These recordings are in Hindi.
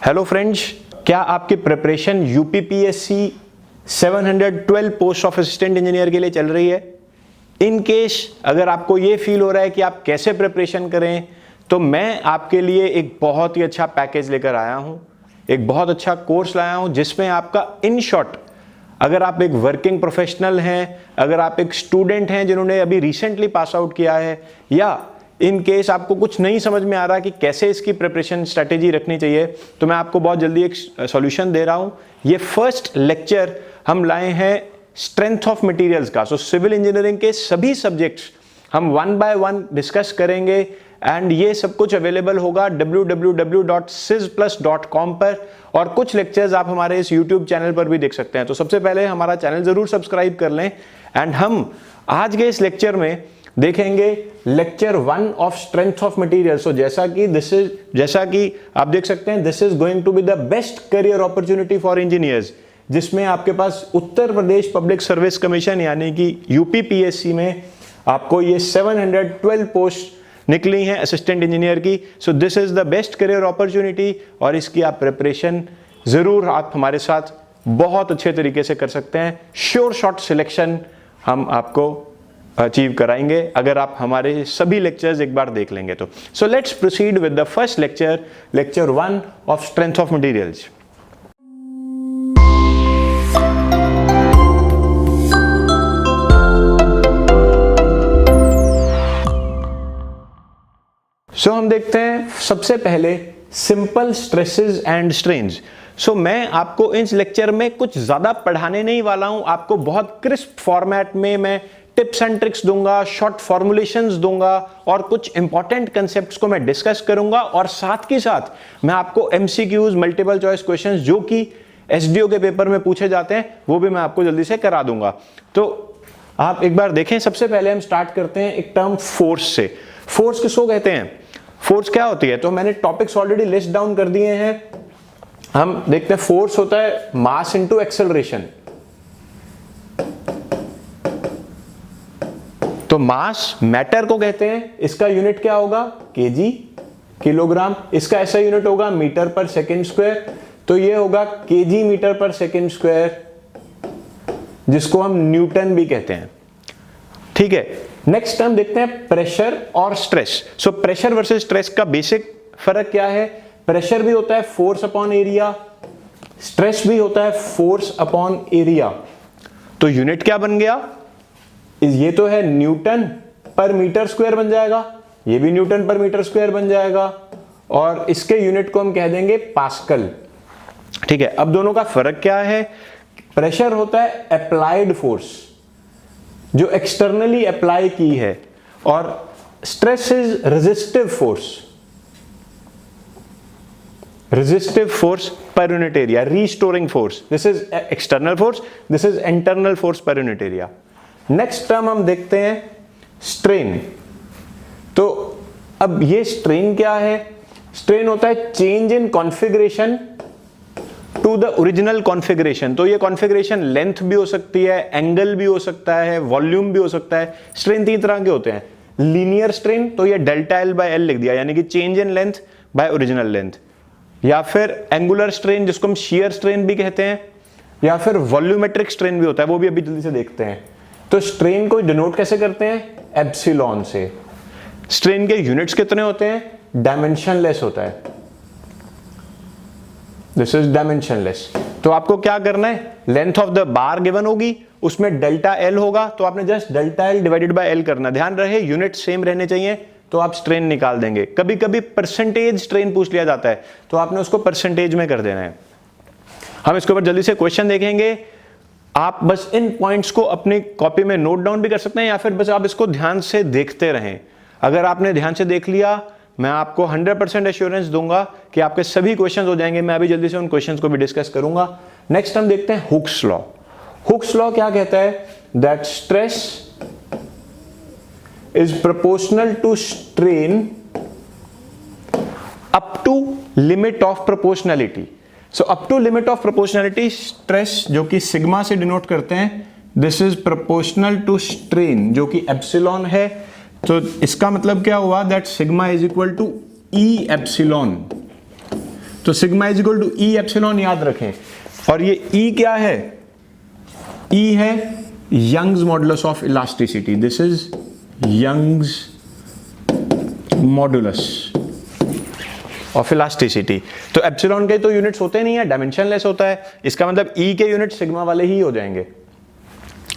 हेलो फ्रेंड्स, क्या आपकी preparation UPPSC 712 post of assistant engineer के लिए चल रही है? इन केस अगर आपको ये फील हो रहा है कि आप कैसे प्रिपरेशन करें, तो मैं आपके लिए एक बहुत ही अच्छा पैकेज लेकर आया हूं, एक बहुत अच्छा कोर्स लाया हूं जिसमें आपका इन शॉर्ट, अगर आप एक वर्किंग प्रोफेशनल हैं, अगर आप एक स्टूडेंट हैं जिन्होंने अभी रिसेंटली पास आउट किया है, या इन केस आपको कुछ नहीं समझ में आ रहा कि कैसे इसकी प्रिपरेशन स्ट्रेटेजी रखनी चाहिए, तो मैं आपको बहुत जल्दी एक सॉल्यूशन दे रहा हूं। ये फर्स्ट लेक्चर हम लाए हैं स्ट्रेंथ ऑफ मटेरियल्स का। सो सिविल इंजीनियरिंग के सभी सब्जेक्ट्स हम वन बाय वन डिस्कस करेंगे एंड ये सब कुछ अवेलेबल होगा www.sysplus.com पर, और कुछ लेक्चर्स आप हमारे इस YouTube चैनल पर भी देख सकते हैं। तो सबसे पहले हमारा चैनल जरूर सब्सक्राइब कर लें एंड हम आज के इस लेक्चर में देखेंगे lecture 1 of strength of material. So जैसा कि आप देख सकते हैं, this is going to be the best career opportunity for engineers, जिसमें आपके पास Uttar Pradesh public service commission यानी कि यूपीपीएससी में आपको ये 712 पोस्ट निकली हैं असिस्टेंट इंजीनियर की। So this is the best career opportunity और इसकी आप प्रिपरेशन जरूर आप हमारे साथ बहुत अच्छे तरीके से कर सकते हैं। श्योर शॉट सिलेक्शन हम आपको अचीव कराएंगे अगर आप हमारे सभी लेक्चर्स एक बार देख लेंगे तो। So let's proceed with the first lecture, lecture 1 of strength of materials. So हम देखते हैं सबसे पहले simple stresses and strains. So मैं आपको इस लेक्चर में कुछ ज्यादा पढ़ाने नहीं वाला हूं, आपको बहुत क्रिस्प फॉर्मेट में मैं टिप्स एंड ट्रिक्स दूंगा, शॉर्ट फॉर्मुलेशंस दूंगा और कुछ इंपॉर्टेंट कंसेप्ट्स को मैं डिस्कस करूंगा, और साथ के साथ मैं आपको एमसीक्यूज, मल्टीपल चॉइस क्वेश्चंस जो कि एसडीओ के पेपर में पूछे जाते हैं वो भी मैं आपको जल्दी से करा दूंगा। तो आप एक बार देखें, सबसे पहले हम स्टार्ट करते हैं एक टर्म फोर्स से। फोर्स किसको कहते हैं, फोर्स क्या होती है? तो मैंने टॉपिक्स ऑलरेडी लिस्ट डाउन कर दिए हैं। हम देखते हैं, फोर्स होता है मास इंटू एक्सेलरेशन। तो मास मैटर को कहते हैं, इसका यूनिट क्या होगा? KG, kilogram. इसका ऐसा यूनिट होगा मीटर पर सेकंड स्क्वायर, तो ये होगा केजी मीटर पर सेकंड स्क्वायर, जिसको हम न्यूटन भी कहते हैं। ठीक है, नेक्स्ट हम देखते हैं प्रेशर और stress. So pressure versus stress का बेसिक फर्क क्या है? प्रेशर भी होता है फोर्स अपॉन एरिया, स्ट्रेस भी होता है फोर्स अपॉन एरिया। तो यूनिट क्या बन गया? ये तो है न्यूटन पर मीटर स्क्वायर बन जाएगा, ये भी न्यूटन पर मीटर स्क्वायर बन जाएगा, और इसके यूनिट को हम कह देंगे पास्कल। ठीक है, अब दोनों का फर्क क्या है? प्रेशर होता है अप्लाइड फोर्स, जो एक्सटर्नली अप्लाई की है, और stress is resistive force, resistive force per unit area, restoring force. This is external force, this is internal force per unit area. Next term हम देखते हैं स्ट्रेन। तो अब ये स्ट्रेन क्या है? स्ट्रेन होता है change in configuration to the original configuration. तो ये कॉन्फ़िगरेशन लेंथ भी हो सकती है, एंगल भी हो सकता है, वॉल्यूम भी हो सकता है। स्ट्रेन 3 तरह के होते हैं। लीनियर स्ट्रेन, तो ये डेल्टा एल बाय एल लिख दिया, यानी कि change in length bye original length, या फिर एंगुलर स्ट्रेन जिसको हम शियर स्ट्रेन भी कहते हैं, या फिर वॉल्यूमेट्रिक स्ट्रेन भी होता है, वो भी अभी जल्दी से देखते हैं। तो स्ट्रेन को डिनोट कैसे करते हैं? एप्सिलॉन से। स्ट्रेन के यूनिट्स कितने होते हैं? डायमेंशनलेस होता है, दिस इज डायमेंशनलेस। तो आपको क्या करना है? Length of the bar given होगी, उसमें डेल्टा एल होगा, तो आपने just delta L divided by L करना। ध्यान रहे यूनिट सेम रहने चाहिए, तो आप स्ट्रेन निकाल देंगे। कभी कभी परसेंटेज स्ट्रेन पूछ लिया जाता है, तो आपने उसको परसेंटेज में कर देना है। हम इसके ऊपर जल्दी से क्वेश्चन देखेंगे। आप बस इन पॉइंट्स को अपनी कॉपी में नोट डाउन भी कर सकते हैं, या फिर बस आप इसको ध्यान से देखते रहें। अगर आपने ध्यान से देख लिया, मैं आपको 100% एश्योरेंस दूंगा कि आपके सभी क्वेश्चंस हो जाएंगे। मैं अभी जल्दी से उन क्वेश्चंस को भी डिस्कस करूंगा। नेक्स्ट हम देखते हैं हुक्स लॉ। हुक्स लॉ क्या कहता है? That stress is proportional to strain up to limit of proportionality. So up to limit of proportionality, stress जो कि सिग्मा से डिनोट करते हैं, this is proportional to strain जो कि एप्सिलॉन है। तो इसका मतलब क्या हुआ? That sigma is equal to E epsilon. तो sigma is equal to E epsilon याद रखें। और ये ई क्या है? ई है Young's modulus of elasticity. This is Young's modulus of elasticity. तो एप्सिलॉन के तो यूनिट्स होते नहीं है, डायमेंशनलेस होता है, इसका मतलब ई के यूनिट सिग्मा वाले ही हो जाएंगे।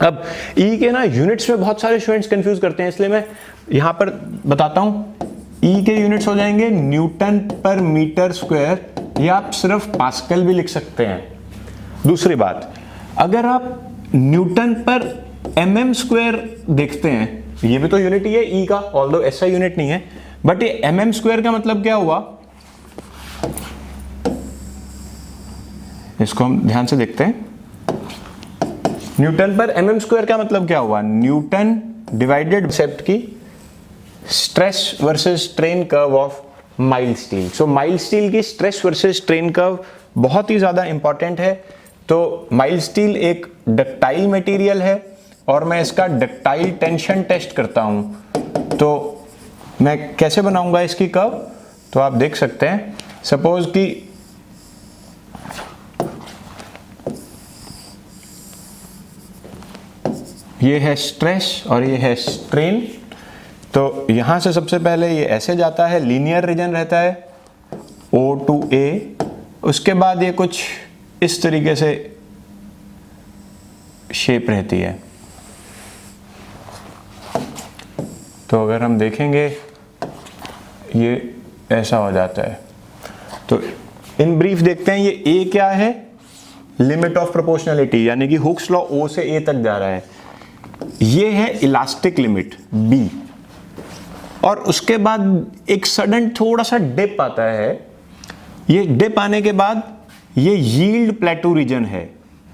अब ई के ना यूनिट्स में बहुत सारे स्टूडेंट्स कंफ्यूज करते हैं, इसलिए मैं यहां पर बताता हूं। ई के यूनिट्स हो जाएंगे न्यूटन पर मीटर स्क्वायर, या आप सिर्फ पास्कल भी लिख सकते हैं। दूसरी बात, अगर आप न्यूटन पर mm स्क्वायर देखते हैं, ये भी तो यूनिट ही है ई का, ऑल्दो ऐसा यूनिट नहीं है, बट ये mm स्क्वायर का मतलब क्या हुआ, इसको हम ध्यान से देखते हैं। न्यूटन पर mm स्क्वायर का मतलब क्या हुआ? न्यूटन डिवाइडेड कॉन्सेप्ट की stress versus strain curve of mild steel. So mild steel की स्ट्रेस वर्सेस स्ट्रेन कर्व बहुत ही ज्यादा इंपॉर्टेंट है। तो माइल्ड स्टील एक डक्टाइल मटेरियल है और मैं इसका डक्टाइल टेंशन टेस्ट करता हूं, तो मैं कैसे बनाऊंगा इसकी कर्व? तो आप देख सकते हैं, सपोज कि ये है स्ट्रेस और ये है स्ट्रेन। तो यहां से सबसे पहले ये ऐसे जाता है, लीनियर रीजन रहता है O to A, उसके बाद ये कुछ इस तरीके से शेप रहती है। तो अगर हम देखेंगे ये ऐसा हो जाता है। तो इन ब्रीफ देखते हैं, ये A क्या है? लिमिट ऑफ प्रोपोर्शनलिटी, यानी कि हुक्स लॉ O से A तक जा रहा है। ये है इलास्टिक लिमिट B, और उसके बाद एक सडन थोड़ा सा डिप आता है। ये डिप आने के बाद ये यील्ड प्लेटू रीजन है,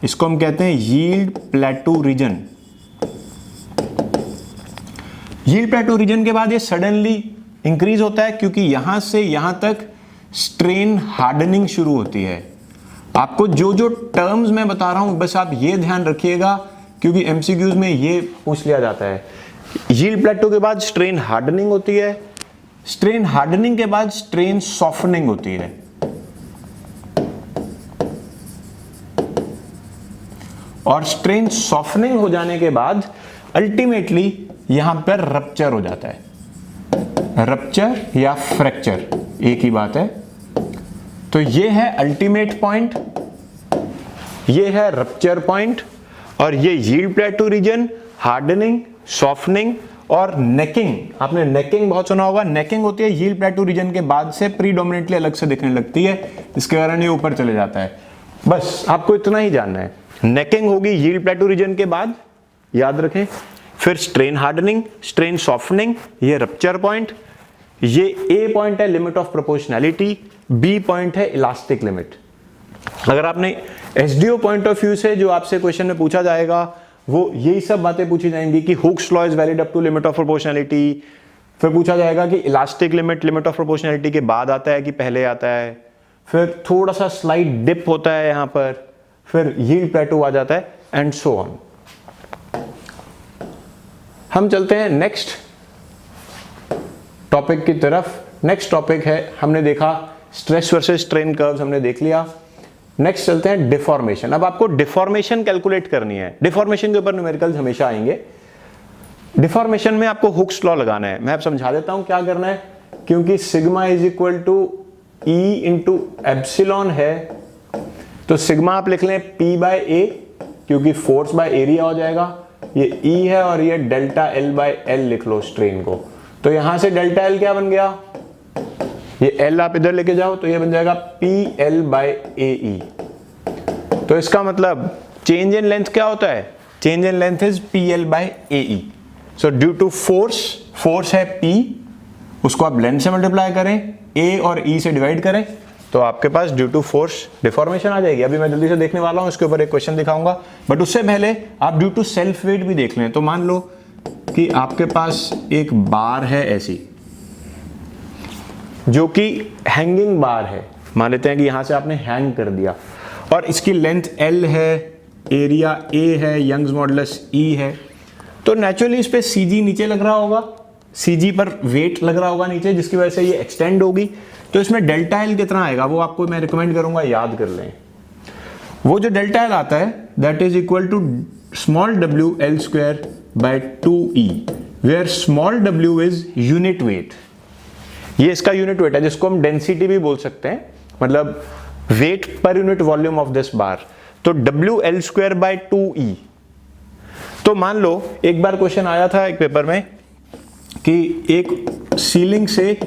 इसको हम कहते हैं yield plateau region. Yield plateau region के बाद ये सडनली इंक्रीज होता है, क्योंकि यहां से यहां तक स्ट्रेन हार्डनिंग शुरू होती है। आपको जो जो टर्म्स मैं बता रहा हूं बस आप ये ध्यान रखिएगा, क्योंकि एमसीक्यूज में ये पूछ लिया जाता है। यील्ड प्लेटू के बाद स्ट्रेन हार्डनिंग होती है, स्ट्रेन हार्डनिंग के बाद स्ट्रेन सॉफ्टनिंग होती है, और स्ट्रेन सॉफ्टनिंग हो जाने के बाद अल्टीमेटली यहां पर रप्चर हो जाता है। रप्चर या फ्रैक्चर एक ही बात है। तो ये है अल्टीमेट पॉइंट, ये है रप्चर पॉइंट, और ये yield plateau region, hardening, softening और नेकिंग। आपने नेकिंग बहुत सुना होगा। नेकिंग होती है यील्ड प्लेटू रीजन के बाद से प्रीडोमिनेटली अलग से दिखने लगती है, इसके कारण ये ऊपर चले जाता है। बस आपको इतना ही जानना है, नेकिंग होगी यील्ड प्लेटू रीजन के बाद, याद रखें। फिर स्ट्रेन हार्डनिंग, स्ट्रेन सॉफ्टनिंग, ये रप्चर पॉइंट, ये ए पॉइंट है limit of proportionality, B point है इलास्टिक लिमिट। अगर आपने एसडीओ पॉइंट ऑफ व्यू से जो आपसे क्वेश्चन में पूछा जाएगा, वो यही सब बातें पूछी जाएंगी कि Hooke's law is valid up to limit of proportionality. फिर पूछा जाएगा कि elastic limit limit of proportionality के बाद आता है कि पहले आता है। फिर थोड़ा सा स्लाइड डिप होता है यहां पर, फिर यील्ड प्लेटू आ जाता है, एंड सो ऑन। हम चलते हैं नेक्स्ट टॉपिक की तरफ। नेक्स्ट टॉपिक है, हमने देखा स्ट्रेस वर्सेस स्ट्रेन कर्व्स हमने देख लिया। नेक्स्ट चलते हैं डिफॉर्मेशन। अब आपको डिफॉर्मेशन कैलकुलेट करनी है। डिफॉर्मेशन के ऊपर न्यूमेरिकल्स हमेशा आएंगे। डिफॉर्मेशन में आपको हुक्स लॉ लगाना है। मैं अब समझा देता हूं क्या करना है, क्योंकि sigma is equal to E into epsilon है, तो सिग्मा आप लिख लें P बाय ए, क्योंकि फोर्स बाय एरिया हो जाएगा। ये E है और ये डेल्टा L बाय L लिख लो स्ट्रेन को। तो यहां से डेल्टा L क्या बन गया, ये L आप इधर लेके जाओ तो ये बन जाएगा PL बाय AE। तो इसका मतलब चेंज इन लेंथ क्या होता है, change in length is PL by AE। So due to force है P, उसको आप लेंथ से मल्टीप्लाई करें, A और E से डिवाइड करें, तो आपके पास ड्यू टू फोर्स डिफॉर्मेशन आ जाएगी। अभी मैं जल्दी से देखने वाला हूं, इसके ऊपर एक क्वेश्चन दिखाऊंगा, बट उससे पहले आप ड्यू टू सेल्फ वेट भी देख लें। तो मान लो कि आपके पास एक बार है ऐसी, जो कि हैंगिंग बार है। मान लेते हैं कि यहां से आपने हैंग कर दिया, और इसकी लेंथ L है, एरिया A है, यंग्स मॉडुलस E है। तो नेचुरली इस पे CG नीचे लग रहा होगा, CG पर वेट लग रहा होगा नीचे, जिसकी वजह से ये एक्सटेंड होगी। तो इसमें डेल्टा एल कितना आएगा वो आपको मैं रिकमेंड करूंगा याद कर लें। वो जो डेल्टा एल आता है that is equal to small w L square by 2e, where small w is unit weight. ये इसका यूनिट वेट है, जिसको हम डेंसिटी भी बोल सकते हैं, मतलब weight per unit volume of this bar. तो w L square by 2e। तो मान लो एक बार क्वेश्चन आया था एक पेपर में कि एक सीलिंग से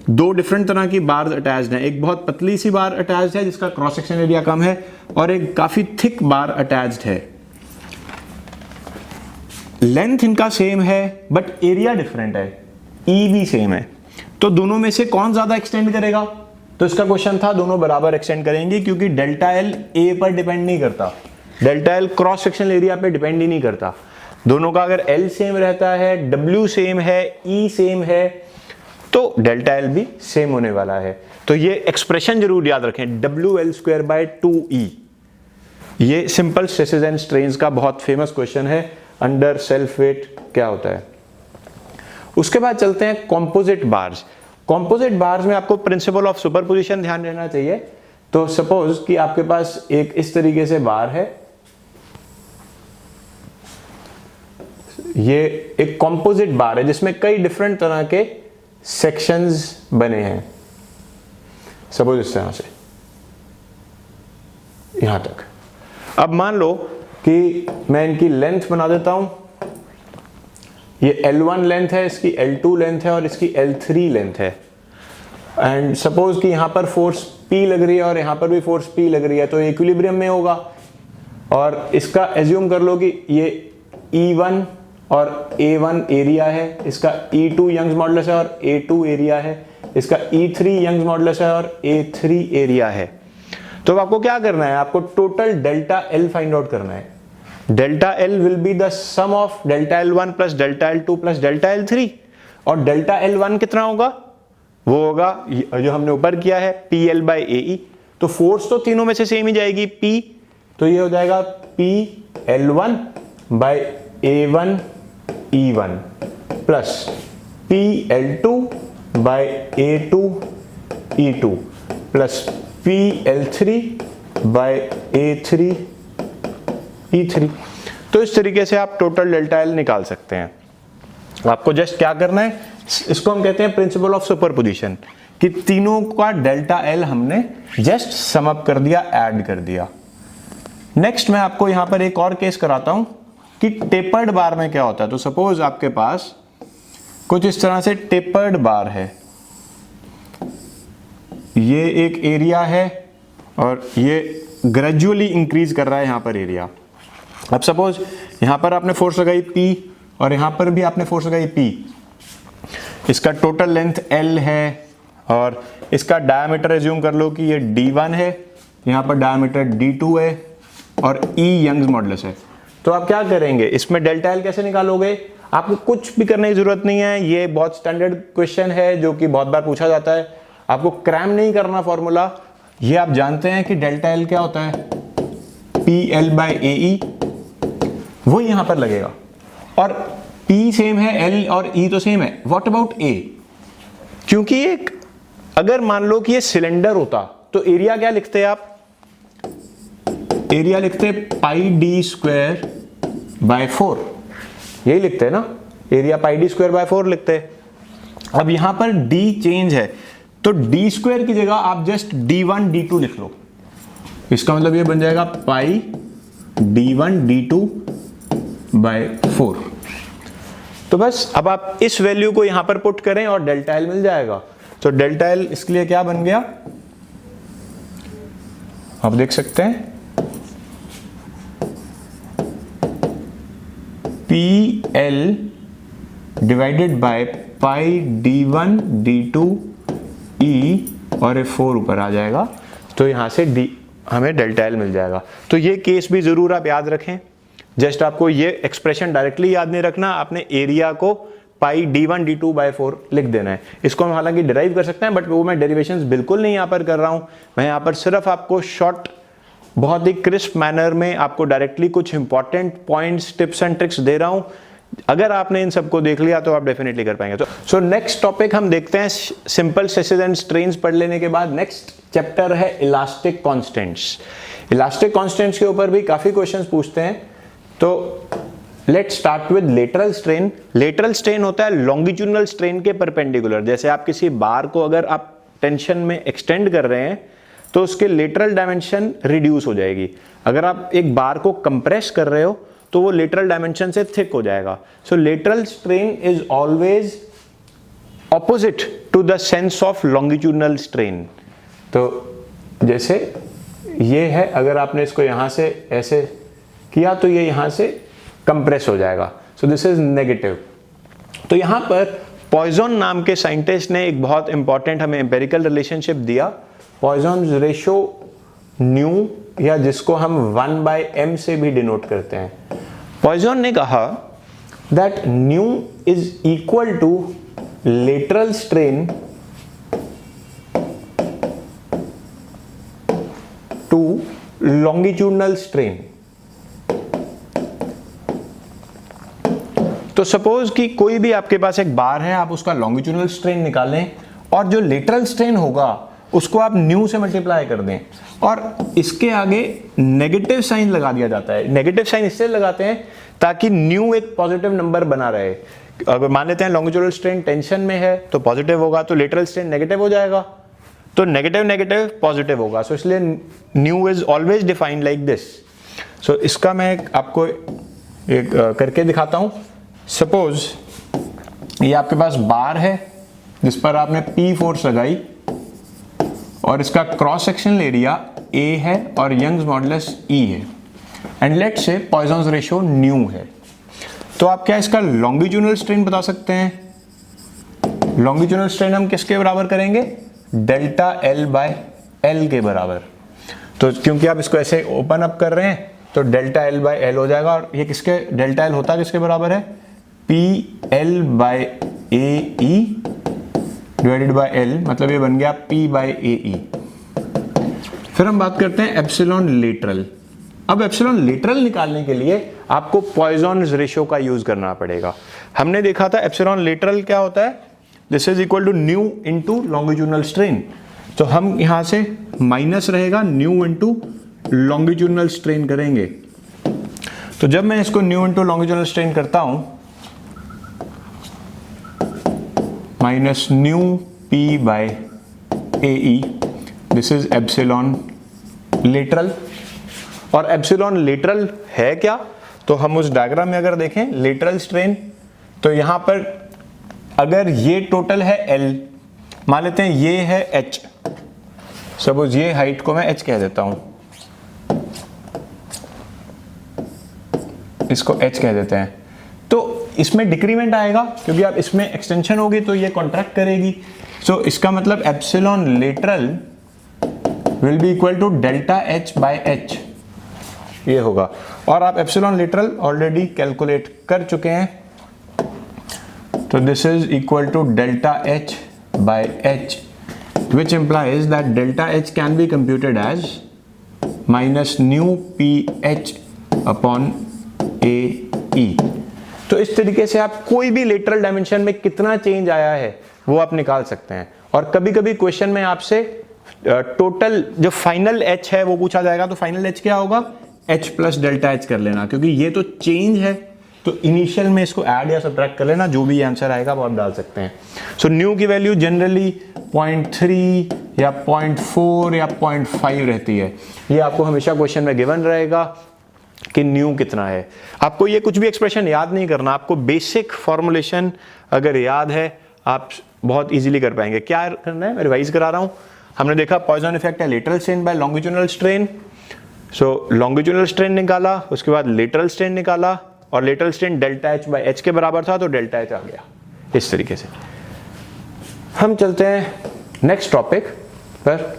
दो डिफरेंट तरह की बार अटैच्ड है। एक बहुत पतली सी बार अटैच्ड है जिसका क्रॉस सेक्शन एरिया कम है, और एक काफी थिक बार अटैच्ड है। लेंथ इनका सेम है बट एरिया डिफरेंट है, ई भी सेम है। तो दोनों में से कौन ज्यादा एक्सटेंड करेगा? तो इसका क्वेश्चन था दोनों बराबर एक्सटेंड करेंगे, क्योंकि डेल्टा एल ए पर डिपेंड नहीं करता, delta L cross section area पे डिपेंड ही नहीं करता। दोनों का अगर एल सेम रहता है, डब्ल्यू सेम है, ई सेम है, तो डेल्टा एल भी सेम होने वाला है। तो ये एक्सप्रेशन जरूर याद रखें, W L square by 2e। ये सिंपल स्ट्रेसेस एंड स्ट्रेन्स का बहुत फेमस क्वेश्चन है, अंडर सेल्फ वेट क्या होता है। उसके बाद चलते हैं कॉम्पोजिट बार्स। कॉम्पोजिट बार्स में आपको प्रिंसिपल ऑफ सुपरपोजिशन ध्यान देना चाहिए। तो सपोज कि आपके पास एक इस तरीके से बार है, ये एक कॉम्पोजिट बार है जिसमें कई डिफरेंट तरह के सेक्शंस बने हैं। सपोज इस तरह से यहां तक। अब मान लो कि मैं इनकी लेंथ बना देता हूं, ये L1 लेंथ है, इसकी L2 लेंथ है और इसकी L3 लेंथ है। एंड सपोज कि यहां पर फोर्स P लग रही है और यहां पर भी फोर्स P लग रही है, तो इक्विलिब्रियम में होगा। और इसका एज्यूम कर लो कि ये E1 और A1 एरिया है, इसका E2 यंग्स मॉडुलस है और A2 एरिया है, इसका E3 यंग्स मॉडुलस है और A3 एरिया है। तो आपको क्या करना है? आपको total delta L find out करना है। Delta L will be the sum of delta L1 plus delta L2 plus delta L3। और डेल्टा L1 कितना होगा? वो होगा जो हमने ऊपर किया है, PL बाय AE। तो फोर्स तो तीनों में से सेम ही जाएगी, P, तो ये हो जाएगा PL1 by A1 E1 plus PL2 by A2 E2 plus PL3 by A3 E3। तो इस तरीके से आप टोटल डेल्टा L निकाल सकते हैं। आपको जस्ट क्या करना है, इसको हम कहते हैं प्रिंसिपल ऑफ सुपरपोजिशन, कि तीनों का डेल्टा L हमने जस्ट सम अप कर दिया, ऐड कर दिया। नेक्स्ट मैं आपको यहां पर एक और केस कराता हूं कि टेपर्ड बार में क्या होता है। तो सपोज आपके पास कुछ इस तरह से टेपर्ड बार है, ये एक एरिया है और ये ग्रेजुअली इंक्रीज कर रहा है यहां पर एरिया। अब सपोज यहां पर आपने फोर्स लगाई P और यहां पर भी आपने फोर्स लगाई P। इसका टोटल लेंथ L है और इसका डायमीटर एज्यूम कर लो कि ये D1 है, यहां पर डायमीटर D2 है और E यंग्स मॉडुलस है। तो आप क्या करेंगे, इसमें डेल्टा L कैसे निकालोगे? आपको कुछ भी करने की जरूरत नहीं है, ये बहुत स्टैंडर्ड क्वेश्चन है जो कि बहुत बार पूछा जाता है। आपको क्रैम नहीं करना फॉर्मूला, ये आप जानते हैं कि डेल्टा L क्या होता है, PL बाय AE, वो यहां पर लगेगा। और P सेम है, L और E तो सेम है। What about A? क्योंकि एक अगर मान लो कि ये सिलेंडर होता तो एरिया क्या लिखते हैं आप? एरिया लिखते पाई डी स्क्वायर बाय 4, यही लिखते हैं ना, area pi D square by 4 लिखते हैं। अब यहां पर D चेंज है, तो D स्क्वायर की जगह आप जस्ट D1 D2 लिख लो। इसका मतलब ये बन जाएगा पाई D1 D2 बाय 4। तो बस अब आप इस वैल्यू को यहां पर पुट करें और डेल्टा L मिल जाएगा। तो डेल्टा L इसके लिए क्या बन गया, आप देख सकते हैं, PL divided by pi D1 D2 E और 4 ऊपर आ जाएगा। तो यहां से D हमें डेल्टा L मिल जाएगा। तो ये केस भी जरूर आप याद रखें। जस्ट आपको ये एक्सप्रेशन डायरेक्टली याद नहीं रखना, आपने एरिया को पाई D1 D2 बाय 4 लिख देना है। इसको हम हालांकि डिराइव कर सकते हैं, बट वो मैं डेरिवेशंस बिल्कुल नहीं यहाँ पर कर रहा हूँ। मैं यहाँ पर सिर्फ आपको शॉर्ट, बहुत ही क्रिस्प मैनर में आपको डायरेक्टली कुछ important points, tips and tricks दे रहा हूँ अगर आपने इन सबको देख लिया तो आप डेफिनेटली कर पाएंगे। तो सो नेक्स्ट टॉपिक हम देखते हैं, सिंपल स्ट्रेसेस एंड स्ट्रेन्स पढ़ लेने के बाद नेक्स्ट चैप्टर है इलास्टिक कांस्टेंट्स। इलास्टिक कांस्टेंट्स के ऊपर भी काफी क्वेश्चंस पूछते हैं। तो let's start with lateral strain. Lateral strain होता है लॉन्गिट्यूडनल स्ट्रेन के परपेंडिकुलर। जैसे आप किसी बार को अगर आप टेंशन में एक्सटेंड कर रहे हैं तो उसके लेटरल डायमेंशन रिड्यूस हो जाएगी। अगर आप एक बार को कंप्रेस कर रहे हो तो वो लेटरल डायमेंशन से थिक हो जाएगा। So lateral strain is always opposite to the sense of longitudinal strain. तो जैसे ये है, अगर आपने इसको यहां से ऐसे किया तो ये यहां से कंप्रेस हो जाएगा। So this is negative. तो यहां पर पॉइजन नाम के साइंटिस्ट ने एक बहुत इंपॉर्टेंट हमें एम्पेरिकल रिलेशनशिप दिया, पॉइजन रेशियो न्यू, या जिसको हम 1/m से भी डिनोट करते हैं। पॉइजन ने कहा that nu is equal to lateral strain to longitudinal strain. तो सपोज कि कोई भी आपके पास एक बार है, आप उसका लॉन्गिट्यूडनल स्ट्रेन निकालें और जो लेटरल स्ट्रेन होगा उसको आप न्यू से मल्टीप्लाई कर दें और इसके आगे नेगेटिव साइन लगा दिया जाता है। नेगेटिव साइन इससे लगाते हैं ताकि न्यू एक पॉजिटिव नंबर बना रहे। अगर मान लेते हैं लॉन्गिट्यूडनल स्ट्रेन टेंशन में है तो पॉजिटिव होगा, तो लेटरल स्ट्रेन नेगेटिव हो जाएगा, तो नेगेटिव नेगेटिव पॉजिटिव होगा। सो इसलिए nu is always defined like this. So इसका मैं आपको एक करके दिखाता हूं। सपोज ये आपके पास बार है जिस पर आपने P फोर्स लगाई और इसका क्रॉस सेक्शनल एरिया A है और यंग्स मॉडुलस E है, and let's say Poisson's ratio nu है। तो आप क्या इसका लॉन्गिट्यूडनल स्ट्रेन बता सकते हैं? लॉन्गिट्यूडनल स्ट्रेन हम किसके बराबर करेंगे? डेल्टा L बाय L के बराबर। तो क्योंकि आप इसको ऐसे ओपन अप कर रहे हैं तो डेल्टा L बाय L हो जाएगा, और ये किसके डेल्टा L होता है किसके बराबर है? PL by AE divided by L, मतलब ये बन गया P बाय AE। फिर हम बात करते हैं एप्सिलॉन लेटरल। अब एप्सिलॉन लेटरल निकालने के लिए आपको पॉइजन्स रेशियो का यूज करना पड़ेगा। हमने देखा था एप्सिलॉन लेटरल क्या होता है, this is equal to nu into longitudinal strain. तो हम यहां से माइनस रहेगा, न्यू इनटू लॉन्गिट्यूडनल स्ट्रेन करेंगे। तो जब मैं इसको न्यू इनटू लॉन्गिट्यूडनल स्ट्रेन करता हूं, minus nu P by AE, this is epsilon lateral. और एप्सिलॉन लेटरल है क्या? तो हम उस डायग्राम में अगर देखें लेटरल स्ट्रेन, तो यहां पर अगर ये टोटल है L, मान लेते हैं ये है H, सपोज ये हाइट को मैं H कह देता हूं, इसको H कह देते हैं। तो इसमें डिक्रीमेंट आएगा क्योंकि आप इसमें एक्सटेंशन होगी तो ये कॉन्ट्रैक्ट करेगी। सो इसका मतलब epsilon lateral will be equal to delta H by H, ये होगा। और आप एप्सिलॉन लेटरल ऑलरेडी कैलकुलेट कर चुके हैं, तो this is equal to delta H by H, which implies that delta H can be computed as minus nu PH upon AE। तो इस तरीके से आप कोई भी लेटरल डायमेंशन में कितना चेंज आया है वो आप निकाल सकते हैं। और कभी कभी क्वेश्चन में आपसे टोटल जो फाइनल H है वो पूछा जाएगा, तो फाइनल H क्या होगा? H प्लस डेल्टा H कर लेना, क्योंकि ये तो चेंज है तो इनिशियल में इसको ऐड या सब्ट्रैक्ट कर लेना, जो भी आंसर आएगा वो आप डाल सकते हैं। सो न्यू की वैल्यू जनरली 0.3 या 0.4 या 0.5 रहती है। ये आपको हमेशा क्वेश्चन में गिवन रहेगा कि न्यू कितना है। आपको ये कुछ भी एक्सप्रेशन याद नहीं करना, आपको बेसिक फॉर्मुलेशन अगर याद है आप बहुत इजीली कर पाएंगे। क्या करना है, मैं रिवाइज करा रहा हूं। हमने देखा पॉइजन इफेक्ट है lateral strain by longitudinal strain. So longitudinal strain निकाला, उसके बाद लेटरल स्ट्रेन निकाला, और lateral strain delta H by H के बराबर था तो डेल्टा H आ गया। इस तरीके से हम चलते हैं नेक्स्ट टॉपिक पर,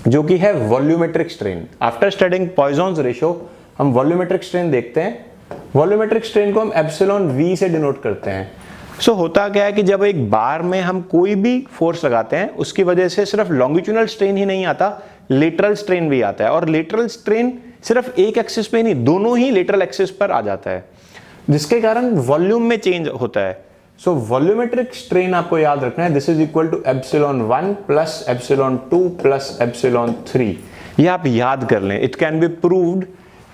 जो कि है volumetric strain. After studying Poisson's ratio हम वॉल्यूमेट्रिक स्ट्रेन देखते हैं। वॉल्यूमेट्रिक स्ट्रेन को हम एप्सिलॉन V से डिनोट करते हैं। सो होता क्या है कि जब एक बार में हम कोई भी फोर्स लगाते हैं उसकी वजह से सिर्फ लॉन्गिट्यूडनल स्ट्रेन ही नहीं आता, लेटरल स्ट्रेन भी आता है। और लेटरल स्ट्रेन सिर्फ एक एक्सिस पे नहीं, दोनों ही लेटरल एक्सिस पर आ जाता है। जिसके कारण वॉल्यूम में चेंज होता है। सो वॉल्यूमेट्रिक स्ट्रेन आपको याद रखना है, this is equal to epsilon 1 plus epsilon 2 plus epsilon 3। ये आप याद कर लें। इट कैन बी प्रूव्ड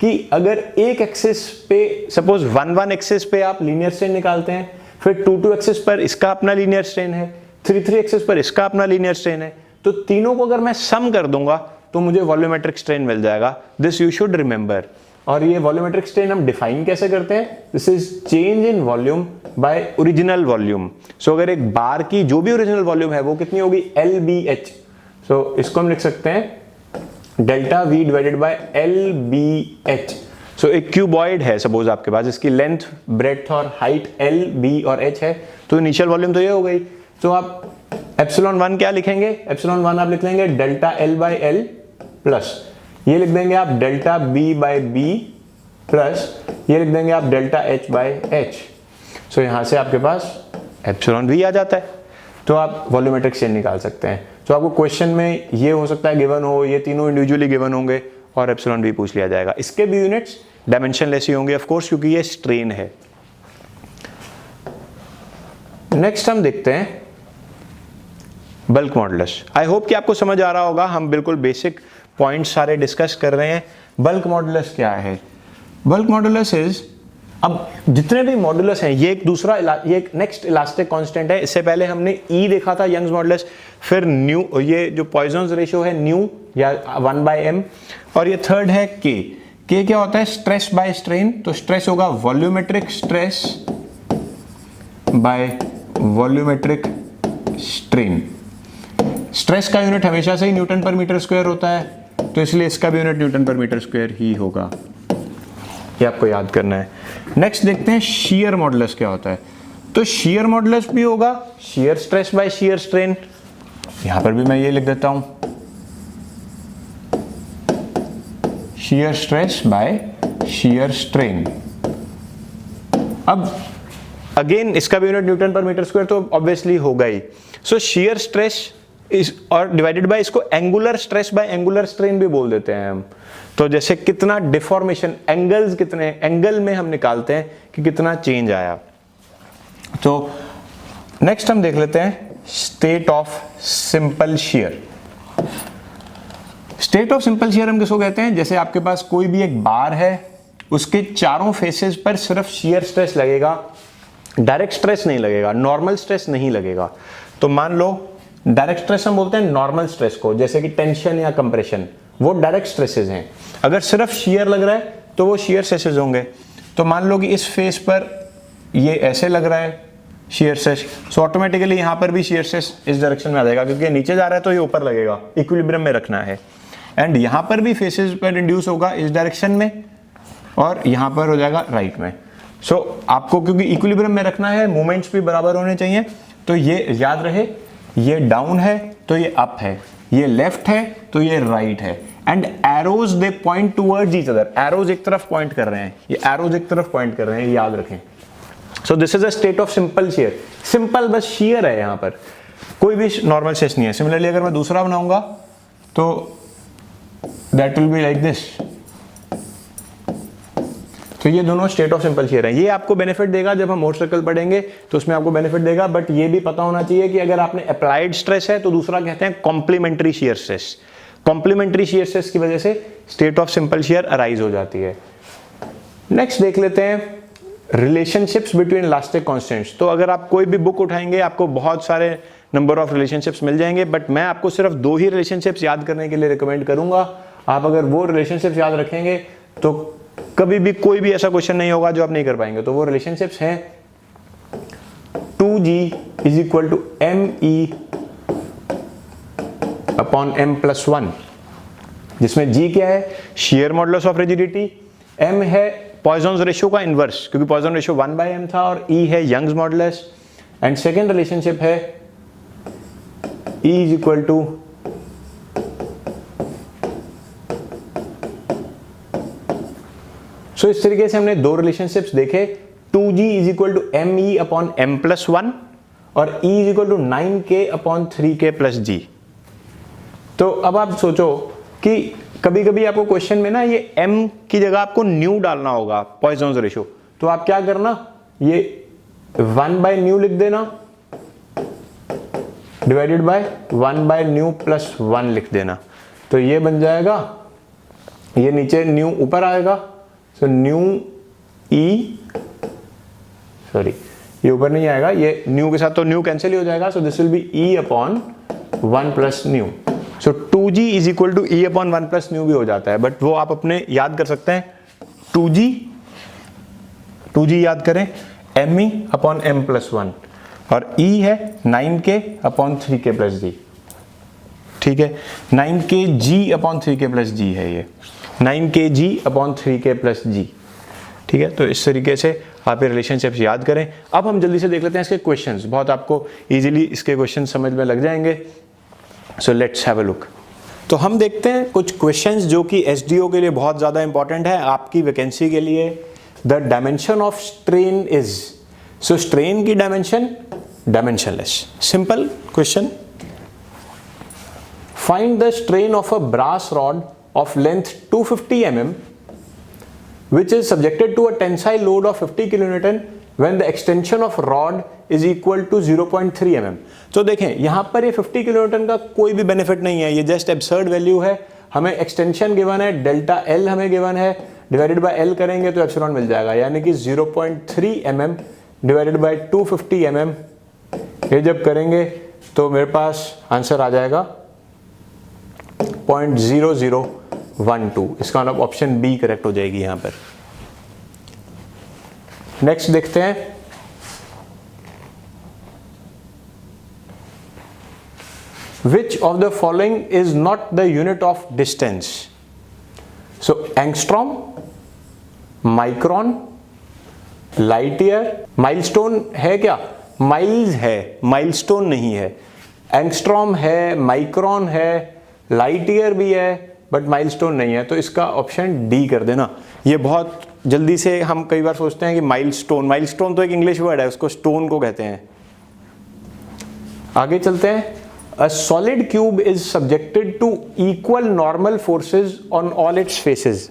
कि अगर एक एक्सिस पे सपोज 1 एक्सिस पे आप लीनियर स्ट्रेन निकालते हैं, फिर 2 एक्सिस पर इसका अपना लीनियर स्ट्रेन है, 3 एक्सिस पर इसका अपना लीनियर स्ट्रेन है, तो तीनों को अगर मैं सम कर दूंगा तो मुझे वॉल्यूमेट्रिक स्ट्रेन मिल जाएगा। This you should remember. और ये वॉल्यूमेट्रिक स्ट्रेन हम डिफाइन कैसे करते हैं? This is change in volume by original volume. So अगर एक बार की जो भी ओरिजिनल वॉल्यूम है वो कितनी होगी? LBH। सो इसको हम लिख सकते हैं delta V divided by LBH। सो एक क्यूबॉइड है सपोज आपके पास, जिसकी लेंथ, ब्रेड्थ और हाइट L, B और H है, तो इनिशियल वॉल्यूम तो ये हो गई। तो आप एप्सिलॉन 1 क्या लिखेंगे? एप्सिलॉन 1 आप लिख लेंगे delta L by L plus ये लिख देंगे आप delta B by B plus ये लिख देंगे आप delta H by H। So यहां से आपके पास एप्सिलॉन V आ जाता है, तो आप वॉल्यूमेट्रिक स्ट्रेन निकाल सकते हैं। तो आपको क्वेश्चन में ये हो सकता है गिवन हो, ये तीनों इंडिविजुअली गिवन होंगे और एप्सिलॉन V पूछ लिया जाएगा। इसके भी यूनिट्स डायमेंशनलेस ही होंगे ऑफ कोर्स, क्योंकि ये स्ट्रेन है। नेक्स्ट हम देखते हैं बल्क मॉडुलस। आई होप कि आपको समझ आ रहा होगा, हम बिल्कुल बेसिक पॉइंट्स सारे डिस्कस कर रहे हैं। बल्क मॉडुलस क्या है? बल्क मॉडुलस इज, अब जितने भी मॉडुलस हैं, ये एक नेक्स्ट इलास्टिक कांस्टेंट है। इससे पहले हमने E देखा था, यंग्स मॉडुलस, फिर न्यू, ये जो पॉइजन्स रेशियो है न्यू या 1/m, और ये थर्ड है K। K क्या होता है? Stress by strain. तो स्ट्रेस होगा volumetric stress by volumetric strain. Stress का यूनिट हमेशा से ही न्यूटन पर मीटर स्क्वायर होता है, तो इसलिए इसका भी यूनिट न्यूटन पर मीटर स्क्वायर ही होगा। ये आपको याद करना है। नेक्स्ट देखते हैं शियर मॉडुलस क्या होता है। तो शियर मॉडुलस भी होगा shear stress by shear strain. यहां पर भी मैं ये लिख देता हूं, shear stress by shear strain. अब अगेन इसका भी यूनिट न्यूटन पर मीटर स्क्वायर तो ऑब्वियसली होगा ही। सो शियर स्ट्रेस इस और डिवाइडेड बाय इसको angular stress by angular strain भी बोल देते हैं हम। तो जैसे कितना डिफॉर्मेशन, एंगल्स कितने, एंगल में हम निकालते हैं कि कितना चेंज आया। तो नेक्स्ट हम देख लेते हैं state of simple shear. State of simple shear हम किसको कहते हैं? जैसे आपके पास कोई भी एक बार है, उसके चारों फेसेस पर सिर्फ शियर स्ट्रेस लगेगा, डायरेक्ट स्ट्रेस नहीं लगेगा, नॉर्मल स्ट्रेस नहीं लगेगा। तो मान लो डायरेक्ट स्ट्रेस हम बोलते हैं नॉर्मल स्ट्रेस को, जैसे कि टेंशन या कंप्रेशन, वो डायरेक्ट स्ट्रेसेस हैं। अगर सिर्फ शियर लग रहा है तो वो शियर स्ट्रेसेस होंगे। तो मान लो कि इस फेस पर ये ऐसे लग रहा है शियर स्ट्रेस, सो ऑटोमेटिकली यहाँ पर भी शियर स्ट्रेस इस डायरेक्शन में आ जाएगा, क्योंकि नीचे जा रहा है तो ये ऊपर लगेगा, इक्विलिब्रियम में रखना है। एंड यहाँ पर भी फेसेस पर इंड्यूस होगा इस डायरेक्शन में, और यहाँ पर हो जाएगा राइट में। सो आपको क्योंकि इक्विलिब्रियम में रखना है, मूवमेंट्स भी बराबर होने चाहिए, तो ये याद रहे, ये डाउन है तो ये अप है, ये लेफ्ट है तो ये राइट है। And arrows they point towards each other. Arrows एक तरफ पॉइंट कर रहे हैं, ये एरोज एक तरफ पॉइंट कर रहे हैं, याद रखें। So this is a state of simple shear. Simple बस शियर है, यहां पर कोई भी नॉर्मल स्ट्रेस नहीं है। सिमिलरली अगर मैं दूसरा बनाऊंगा तो that will be like this. तो ये दोनों स्टेट ऑफ सिंपल शियर है। ये आपको बेनिफिट देगा जब हम मोर सर्कल पढ़ेंगे, तो उसमें आपको बेनिफिट देगा। बट ये भी पता होना चाहिए कि अगर आपने अप्लाइड स्ट्रेस है तो दूसरा कहते हैं complementary shear stress. Complementary shear stress की वजह से state of simple shear arise हो जाती है। नेक्स्ट देख लेते हैं रिलेशनशिप्स बिटवीन इलास्टिक कांस्टेंट्स। तो अगर आप कोई भी बुक उठाएंगे आपको बहुत सारे नंबर ऑफ रिलेशनशिप्स मिल जाएंगे, बट मैं आपको सिर्फ 2 ही रिलेशनशिप्स याद करने के लिए रिकमेंड करूंगा। आप अगर वो रिलेशनशिप्स याद रखेंगे तो कभी भी कोई भी ऐसा क्वेश्चन नहीं होगा जो आप नहीं कर पाएंगे। तो वो रिलेशनशिप्स हैं 2G is equal to ME upon M+1, जिसमें G क्या है? Shear modulus of rigidity, M है पॉइजन्स रेशियो का इनवर्स, क्योंकि पॉइजन रेशियो 1/m था, और E है Young's modulus. And second relationship है E is equal to so इस तरीके से हमने 2 रिलेशनशिप्स देखे। 2G is equal to ME upon M+1 और E is equal to 9K upon 3K plus G। तो अब आप सोचो कि कभी कभी आपको क्वेश्चन में ना ये M की जगह आपको न्यू डालना होगा, पॉइजन्स रेशियो, तो आप क्या करना, ये 1/ν लिख देना डिवाइडेड बाय 1/ν प्लस 1 लिख देना, तो ये बन जाएगा, ये नीचे न्यू ऊपर आएगा, सो न्यू ई, सॉरी ये ऊपर नहीं आएगा, ये न्यू के साथ तो न्यू कैंसिल ही हो जाएगा, so this will be E upon 1 plus nu. So 2g is equal to E upon 1 plus nu भी हो जाता है, बट वो आप अपने याद कर सकते हैं, 2g याद करें, me अपॉन m प्लस 1 और e है 9k upon 3k plus g, ठीक है, 9k g upon 3k plus g है, ये 9k g upon 3k plus g, ठीक है। तो इस तरीके से आप ये रिलेशनशिप्स याद करें। अब हम जल्दी से देख लेते हैं इसके क्वेश्चंस, बहुत आपको इजीली इसके क्वेश्चन समझ में लग जाएंगे। So let's have a look. तो हम देखते हैं कुछ क्वेश्चंस जो कि एसडीओ के लिए बहुत ज़्यादा इंपॉर्टेंट है, आपकी वैकेंसी के लिए। The dimension of strain is, so strain की dimension dimensionless. Simple question, find the strain of a brass rod of length 250 mm which is subjected to a tensile load of 50 kN when the extension of rod is equal to 0.3 mm। तो देखें यहाँ पर ये 50 kN का कोई भी बेनिफिट नहीं है, ये जस्ट एब्सर्ड वैल्यू है। हमें एक्सटेंशन गिवन है, डेल्टा एल हमें गिवन है, डिवाइडेड बाय एल करेंगे तो एप्सिलॉन मिल जाएगा, यानी कि 0.3 mm डिवाइडेड बाय 250 mm, ये जब करेंगे तो मेरे पास आंसर आ जाएगा 0.0012। इसका मतलब ऑप्शन बी करेक्ट हो जाएगी यहां पर। नेक्स्ट देखते हैं, which of the following is not the unit of distance. So angstrom, micron, light year, milestone है क्या, माइल्स है, माइलस्टोन नहीं है। एंगस्ट्रॉम है, माइक्रोन है, लाइट ईयर भी है, बट माइलस्टोन नहीं है, तो इसका ऑप्शन डी कर देना। ये बहुत जल्दी से हम कई बार सोचते हैं कि माइलस्टोन, माइलस्टोन तो एक इंग्लिश वर्ड है, उसको स्टोन को कहते हैं। आगे चलते हैं, a solid cube is subjected to equal normal forces on all its faces.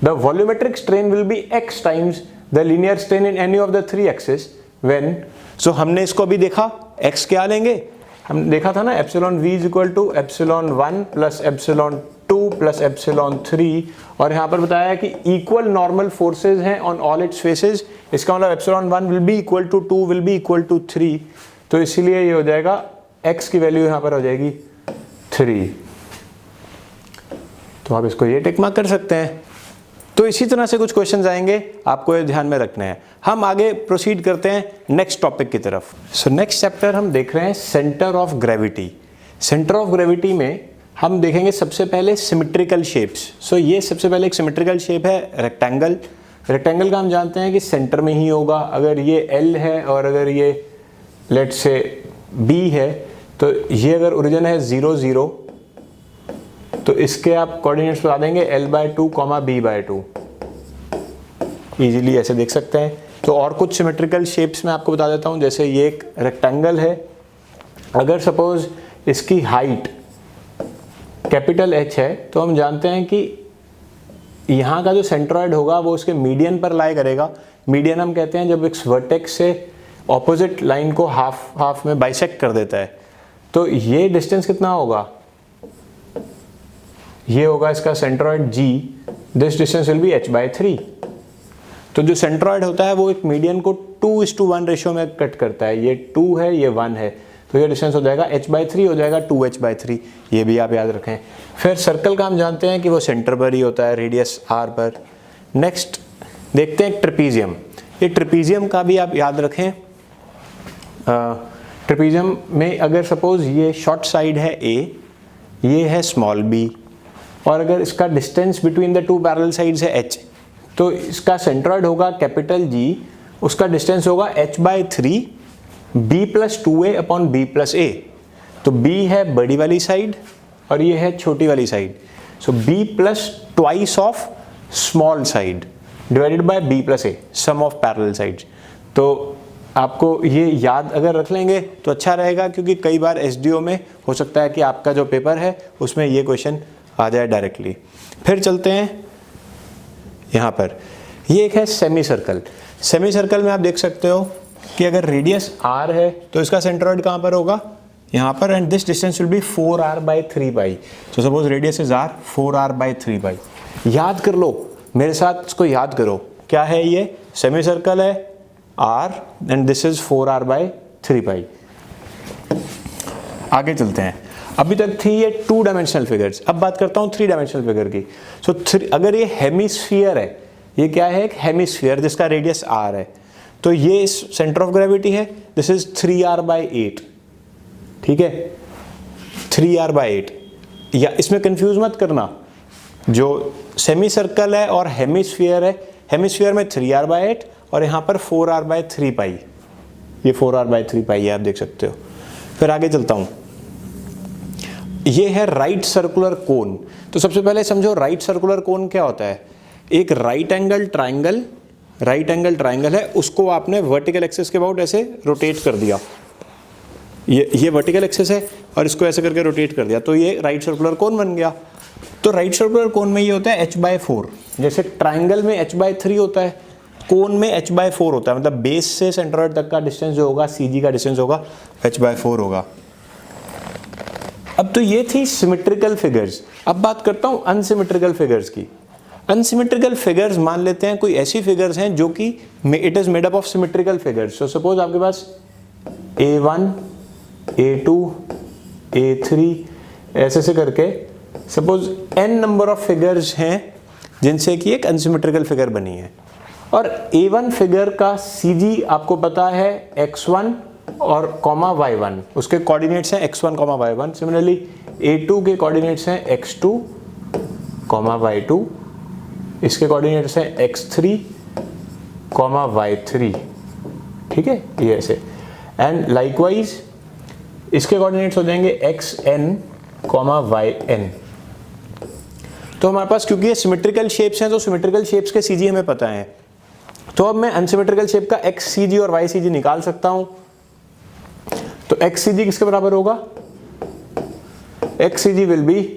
The volumetric strain will be x times the linear strain in any of the 3 axis when. So हमने इसको अभी देखा, x क्या लेंगे, हम देखा था ना, epsilon v is equal to epsilon 1 plus epsilon 2 plus epsilon 3, और यहाँ पर बताया कि इक्वल नॉर्मल फोर्सेज हैं ऑन ऑल इट्स फेसेस। इसका मतलब epsilon 1 will be equal to 2 will be equal to 3, तो इसीलिए ये हो जाएगा x की वैल्यू यहाँ पर हो जाएगी 3। तो आप इसको ये टिक मार्क कर सकते हैं। तो इसी तरह से कुछ क्वेश्चंस आएंगे, आपको ये ध्यान में रखने हैं। हम आगे प्रोसीड करते हैं नेक्स्ट टॉपिक की तरफ। सो नेक्स्ट चैप्टर हम देख रहे हैं centre of gravity. Centre of gravity में हम देखेंगे सबसे पहले सिमेट्रिकल शेप्स। सो ये सबसे पहले एक सिमेट्रिकल शेप है रेक्टेंगल। रेक्टेंगल का हम जानते हैं कि सेंटर में ही होगा। अगर ये L है और अगर ये लेट्स से B है, तो ये अगर ओरिजिन है 0 0, तो इसके आप कोऑर्डिनेट्स बता देंगे L/2, B/2, इजीली ऐसे देख सकते हैं। तो और कुछ सिमेट्रिकल शेप्स मैं आपको बता देता हूँ, जैसे ये एक रेक्टेंगल है, अगर सपोज इसकी हाइट कैपिटल H है, तो हम जानते हैं कि यहाँ का जो सेंट्रॉइड होगा वो उसके मीडियन पर लाई करेगा। मीडियन हम कहते हैं जब एक वर्टेक्स से ऑपोजिट लाइन को हाफ में बाइसेक्ट कर देता है। तो ये डिस्टेंस कितना होगा, ये होगा इसका centroid G, this distance will be h/3। तो जो सेंट्रॉइड होता है वो एक मीडियन को 2:1 रेशियो में कट करता है, ये 2 है ये 1 है, तो ये डिस्टेंस हो जाएगा h/3 हो जाएगा 2h/3, ये भी आप याद रखें। फिर सर्कल का हम जानते हैं कि वो सेंटर पर ही होता है, रेडियस r पर। नेक्स्ट देखते हैं ट्रेपीजियम। ये ट्रेपीजियम का भी आप याद रखें। ट्रेपीजियम में अगर सपोज ये शॉर्ट साइड है A, ये है स्मॉल b, और अगर इसका distance between the 2 parallel sides है h, तो इसका सेंट्रॉइड होगा कैपिटल G, उसका डिस्टेंस होगा h/3 b+2a अपॉन b+a। तो b है बड़ी वाली साइड और ये है छोटी वाली side, so b plus twice of small side divided by b+a, sum of parallel sides. तो आपको ये याद अगर रख लेंगे तो अच्छा रहेगा, क्योंकि कई बार एसडीओ में हो सकता है कि आपका जो पेपर है उसमें ये क्वेश्चन आ जाए डायरेक्टली। फिर चलते हैं यहाँ पर, ये एक है सेमी सर्कल। सेमी सर्कल में आप देख सकते हो कि अगर रेडियस r है तो इसका सेंट्रॉइड कहाँ पर होगा, यहाँ पर, and this distance will be 4r/3π। So suppose radius is r, 4r/3π। याद कर लो मेरे साथ, इसको याद करो, क्या है ये, सेमी सर्कल है r and this is 4r/3π। आगे चलते हैं। अभी तक थी ये 2 डायमेंशनल फिगर्स, अब बात करता हूँ 3 डायमेंशनल फिगर की। सो अगर ये हेमिस्फीयर है, ये क्या है, एक हेमिस्फीयर जिसका रेडियस r है, तो ये इस सेंटर ऑफ ग्रेविटी है, दिस इज 3r/8, ठीक है, 3r/8। या इसमें कंफ्यूज मत करना, जो सेमी सर्कल है और हेमिस्फीयर है, हेमिस्फीयर में 3r/8 और यहाँ पर 4r/3π, ये 4r/3π है, आप देख सकते हो। फिर आगे चलता हूँ, ये है राइट सर्कुलर कोन। तो सबसे पहले समझो राइट सर्कुलर कोन क्या होता है। एक राइट एंगल ट्राइंगल है, उसको आपने वर्टिकल एक्सिस के अबाउट ऐसे रोटेट कर दिया, ये वर्टिकल एक्सिस है और इसको ऐसे करके रोटेट कर दिया, तो ये राइट सर्कुलर कोन बन गया। तो राइट सर्कुलर कोन में ये होता है h/4, जैसे ट्राइंगल में h/3 होता है, कोन में h/4 होता है, मतलब बेस से सेंट्रॉइड तक का डिस्टेंस जो होगा, CG का डिस्टेंस होगा, h/4 होगा। अब तो ये थी सिमेट्रिकल फिगर्स। अब बात करता हूँ अनसिमेट्रिकल फिगर्स की। अनसिमेट्रिकल फिगर्स मान लेते हैं कोई ऐसी फिगर्स हैं जो कि it is made up of symmetrical figures. So suppose आपके पास A1, A2, A3 ऐसे से करके suppose n number of figures हैं जिनसे कि एक अनसिमेट्रिकल फिगर बनी है, और A1 फिगर का CG आपको पता है x1 और y1, उसके कोऑर्डिनेट्स हैं x1, y1। सिमिलरली A2 के कोऑर्डिनेट्स हैं x2, y2, इसके कोऑर्डिनेट्स हैं x3, y3, ठीक है, ये ऐसे। एंड लाइकवाइज इसके कोऑर्डिनेट्स हो जाएंगे xn, yn। तो हमारे पास, क्योंकि ये सिमेट्रिकल शेप्स हैं, तो सिमेट्रिकल शेप्स के CG हमें पता है, तो अब मैं अनसिमेट्रिकल शेप का xCG और yCG निकाल सकता हूं। तो xCG किसके बराबर होगा, xCG will be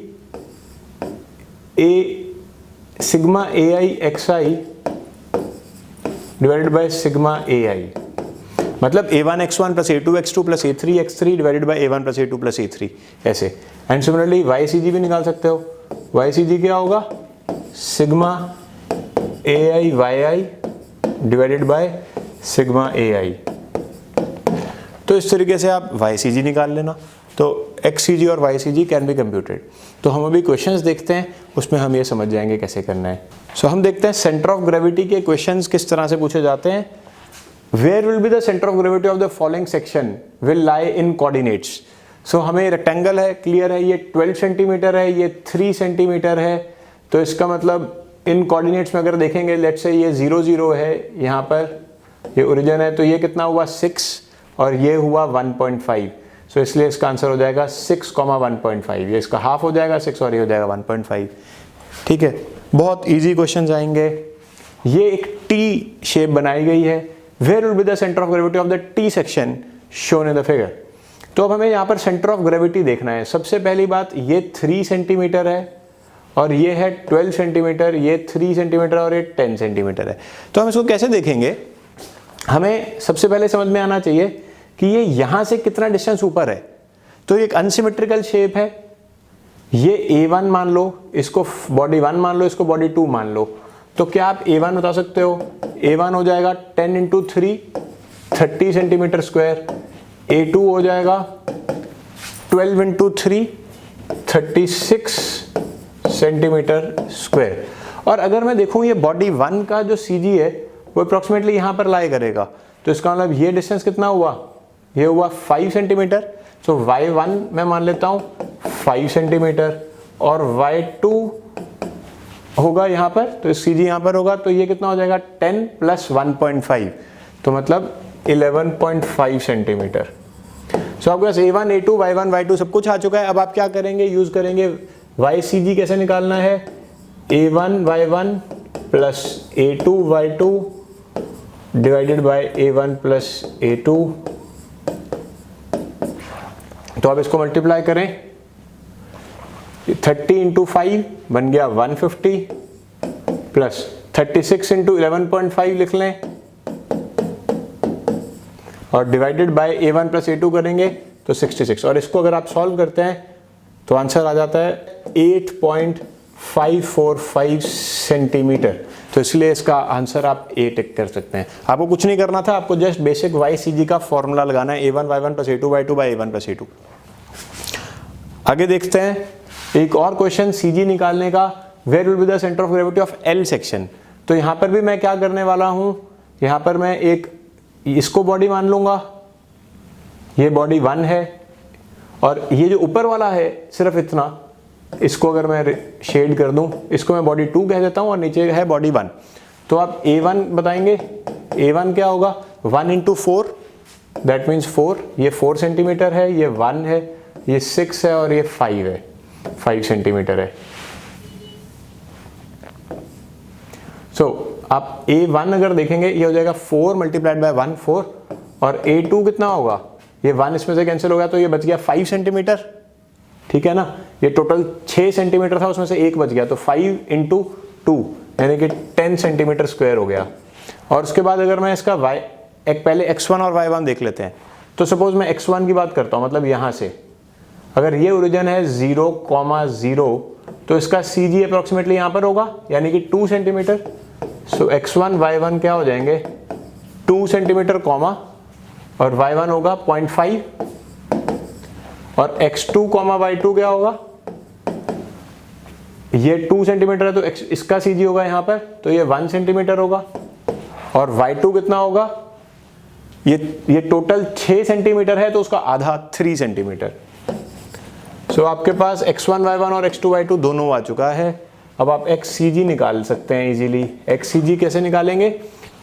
sigma AI xi divided by sigma AI, मतलब A1 x1 plus A2 x2 plus A3 x3 divided by A1 plus A2 plus A3 ऐसे। एंड सिमिलरली yCG भी निकाल सकते हो। yCG क्या होगा, sigma AI yi divided by sigma AI। तो इस तरीके से आप yCG निकाल लेना। तो xCG और yCG कैन बी कंप्यूटेड। तो हम अभी क्वेश्चंस देखते हैं, उसमें हम ये समझ जाएंगे कैसे करना है। सो हम देखते हैं सेंटर ऑफ ग्रेविटी के क्वेश्चंस किस तरह से पूछे जाते हैं। Where will be the centre of gravity of the following section will lie in coordinates. So हमें रेक्टेंगल है, क्लियर है, ये 12 सेंटीमीटर है, ये 3 सेंटीमीटर है, तो इसका मतलब इन कोऑर्डिनेट्स में अगर देखेंगे, लेट्स से ये 0 0 है, यहाँ पर ये ओरिजिन है, तो ये कितना हुआ 6 और ये हुआ 1.5। सो इसलिए इसका आंसर हो जाएगा 6, 1.5। ये इसका हाफ हो जाएगा 6 और ये हो जाएगा 1.5। ठीक है, बहुत इजी क्वेश्चन आएंगे। ये एक टी शेप बनाई गई है। Where will be the centre of gravity of the T section shown in the figure. तो अब हमें यहाँ पर सेंटर ऑफ ग्रेविटी देखना है। सबसे पहली बात, ये 3 सेंटीमीटर है और ये है 12 सेंटीमीटर, ये 3 सेंटीमीटर और ये 10 सेंटीमीटर है। तो हम इसको कैसे देखेंगे, हमें सबसे पहले समझ में आना चाहिए कि ये यहाँ से कितना डिस्टेंस ऊपर है। तो एक अनसिमेट्रिकल शेप है, ये A1 मान लो, इसको बॉडी 1 मान लो, इसको बॉडी 2 मान लो। तो क्या आप A1 बता सकते हो? A1 हो जाएगा 10 × 3 30 सेंटीमीटर स्क्वायर। A2 हो जाएगा 12 × 3 36 सेंटीमीटर स्क्वायर। और अगर मैं देखूं ये बॉडी 1 का जो CG है वो अप्रॉक्सीमेटली यहाँ पर लाई करेगा, तो इसका मतलब ये डिस्टेंस कितना हुआ, ये हुआ 5 सेंटीमीटर। सो Y1 मैं मान लेता हूँ 5 सेंटीमीटर और Y2 होगा यहाँ पर, तो CG यहाँ पर होगा, तो ये कितना हो जाएगा 10 + 1.5, तो मतलब 11.5 सेंटीमीटर। सो आपके पास A1, A2, Y1, Y2 सब कुछ आ चुका है। अब आप क्या करेंगे, यूज करेंगे YCG। कैसे निकालना है, A1 Y1 plus A2 Y2 divided by A1 plus A2। तो अब इसको मल्टीप्लाई करें, 30 × 5 बन गया 150 प्लस 36 इंटू 11.5 लिख लें और divided by A1 plus A2 करेंगे तो 66, और इसको अगर आप सॉल्व करते हैं तो आंसर आ जाता है 8.545 सेंटीमीटर। तो इसलिए इसका आंसर आप A टिक कर सकते हैं। आपको कुछ नहीं करना था, आपको जस्ट बेसिक YCG का फॉर्मूला लगाना है, A1 Y1 plus A2 Y2 by A1 plus A2। आगे देखते हैं एक और क्वेश्चन CG निकालने का, where will be the centre of gravity of L section. तो यहाँ पर भी मैं क्या करने वाला हूँ, यहाँ पर मैं एक इसको बॉडी मान लूंगा, ये बॉडी 1 है, और ये जो ऊपर वाला है सिर्फ इतना, इसको अगर मैं शेड कर दूं, इसको मैं बॉडी 2 कह देता हूं और नीचे है बॉडी 1। तो आप A1 बताएंगे, A1 क्या होगा 1 इंटू 4, दैट मीन्स 4, ये 4 सेंटीमीटर है, ये 1 है, ये 6 है और ये 5 है, 5 सेंटीमीटर है। आप A1 अगर देखेंगे ये हो जाएगा 4 मल्टीप्लाइड बाय 1 4, और A2 कितना होगा, ये 1 इसमें से कैंसिल हो गया तो ये बच गया 5 सेंटीमीटर, ठीक है ना। ये टोटल 6 सेंटीमीटर था, उसमें से एक बच गया, तो 5 इंटू 2 यानी कि 10 सेंटीमीटर स्क्वायर हो गया। और उसके बाद अगर मैं इसका पहले x1 और y1 देख लेते हैं। तो सपोज मैं x1 की बात करता हूँ, मतलब यहाँ से अगर ये ओरिजिन है 0,0, तो इसका CG अप्रोक्सीमेटली यहाँ पर होगा, यानी कि 2 सेंटीमीटर। सो x1 y1 क्या हो जाएंगे 2 सेंटीमीटर कॉमा, और y1 होगा 0.5, और x2 y2 क्या होगा, ये 2 सेंटीमीटर है तो इसका CG होगा यहाँ पर, तो ये 1 सेंटीमीटर होगा, और y2 कितना होगा, ये टोटल 6 सेंटीमीटर है तो उसका आधा 3 सेंटीमीटर। सो आपके पास x1 y1 और x2 y2 दोनों आ चुका है। अब आप xCG निकाल सकते हैं इजीली। xCG कैसे निकालेंगे,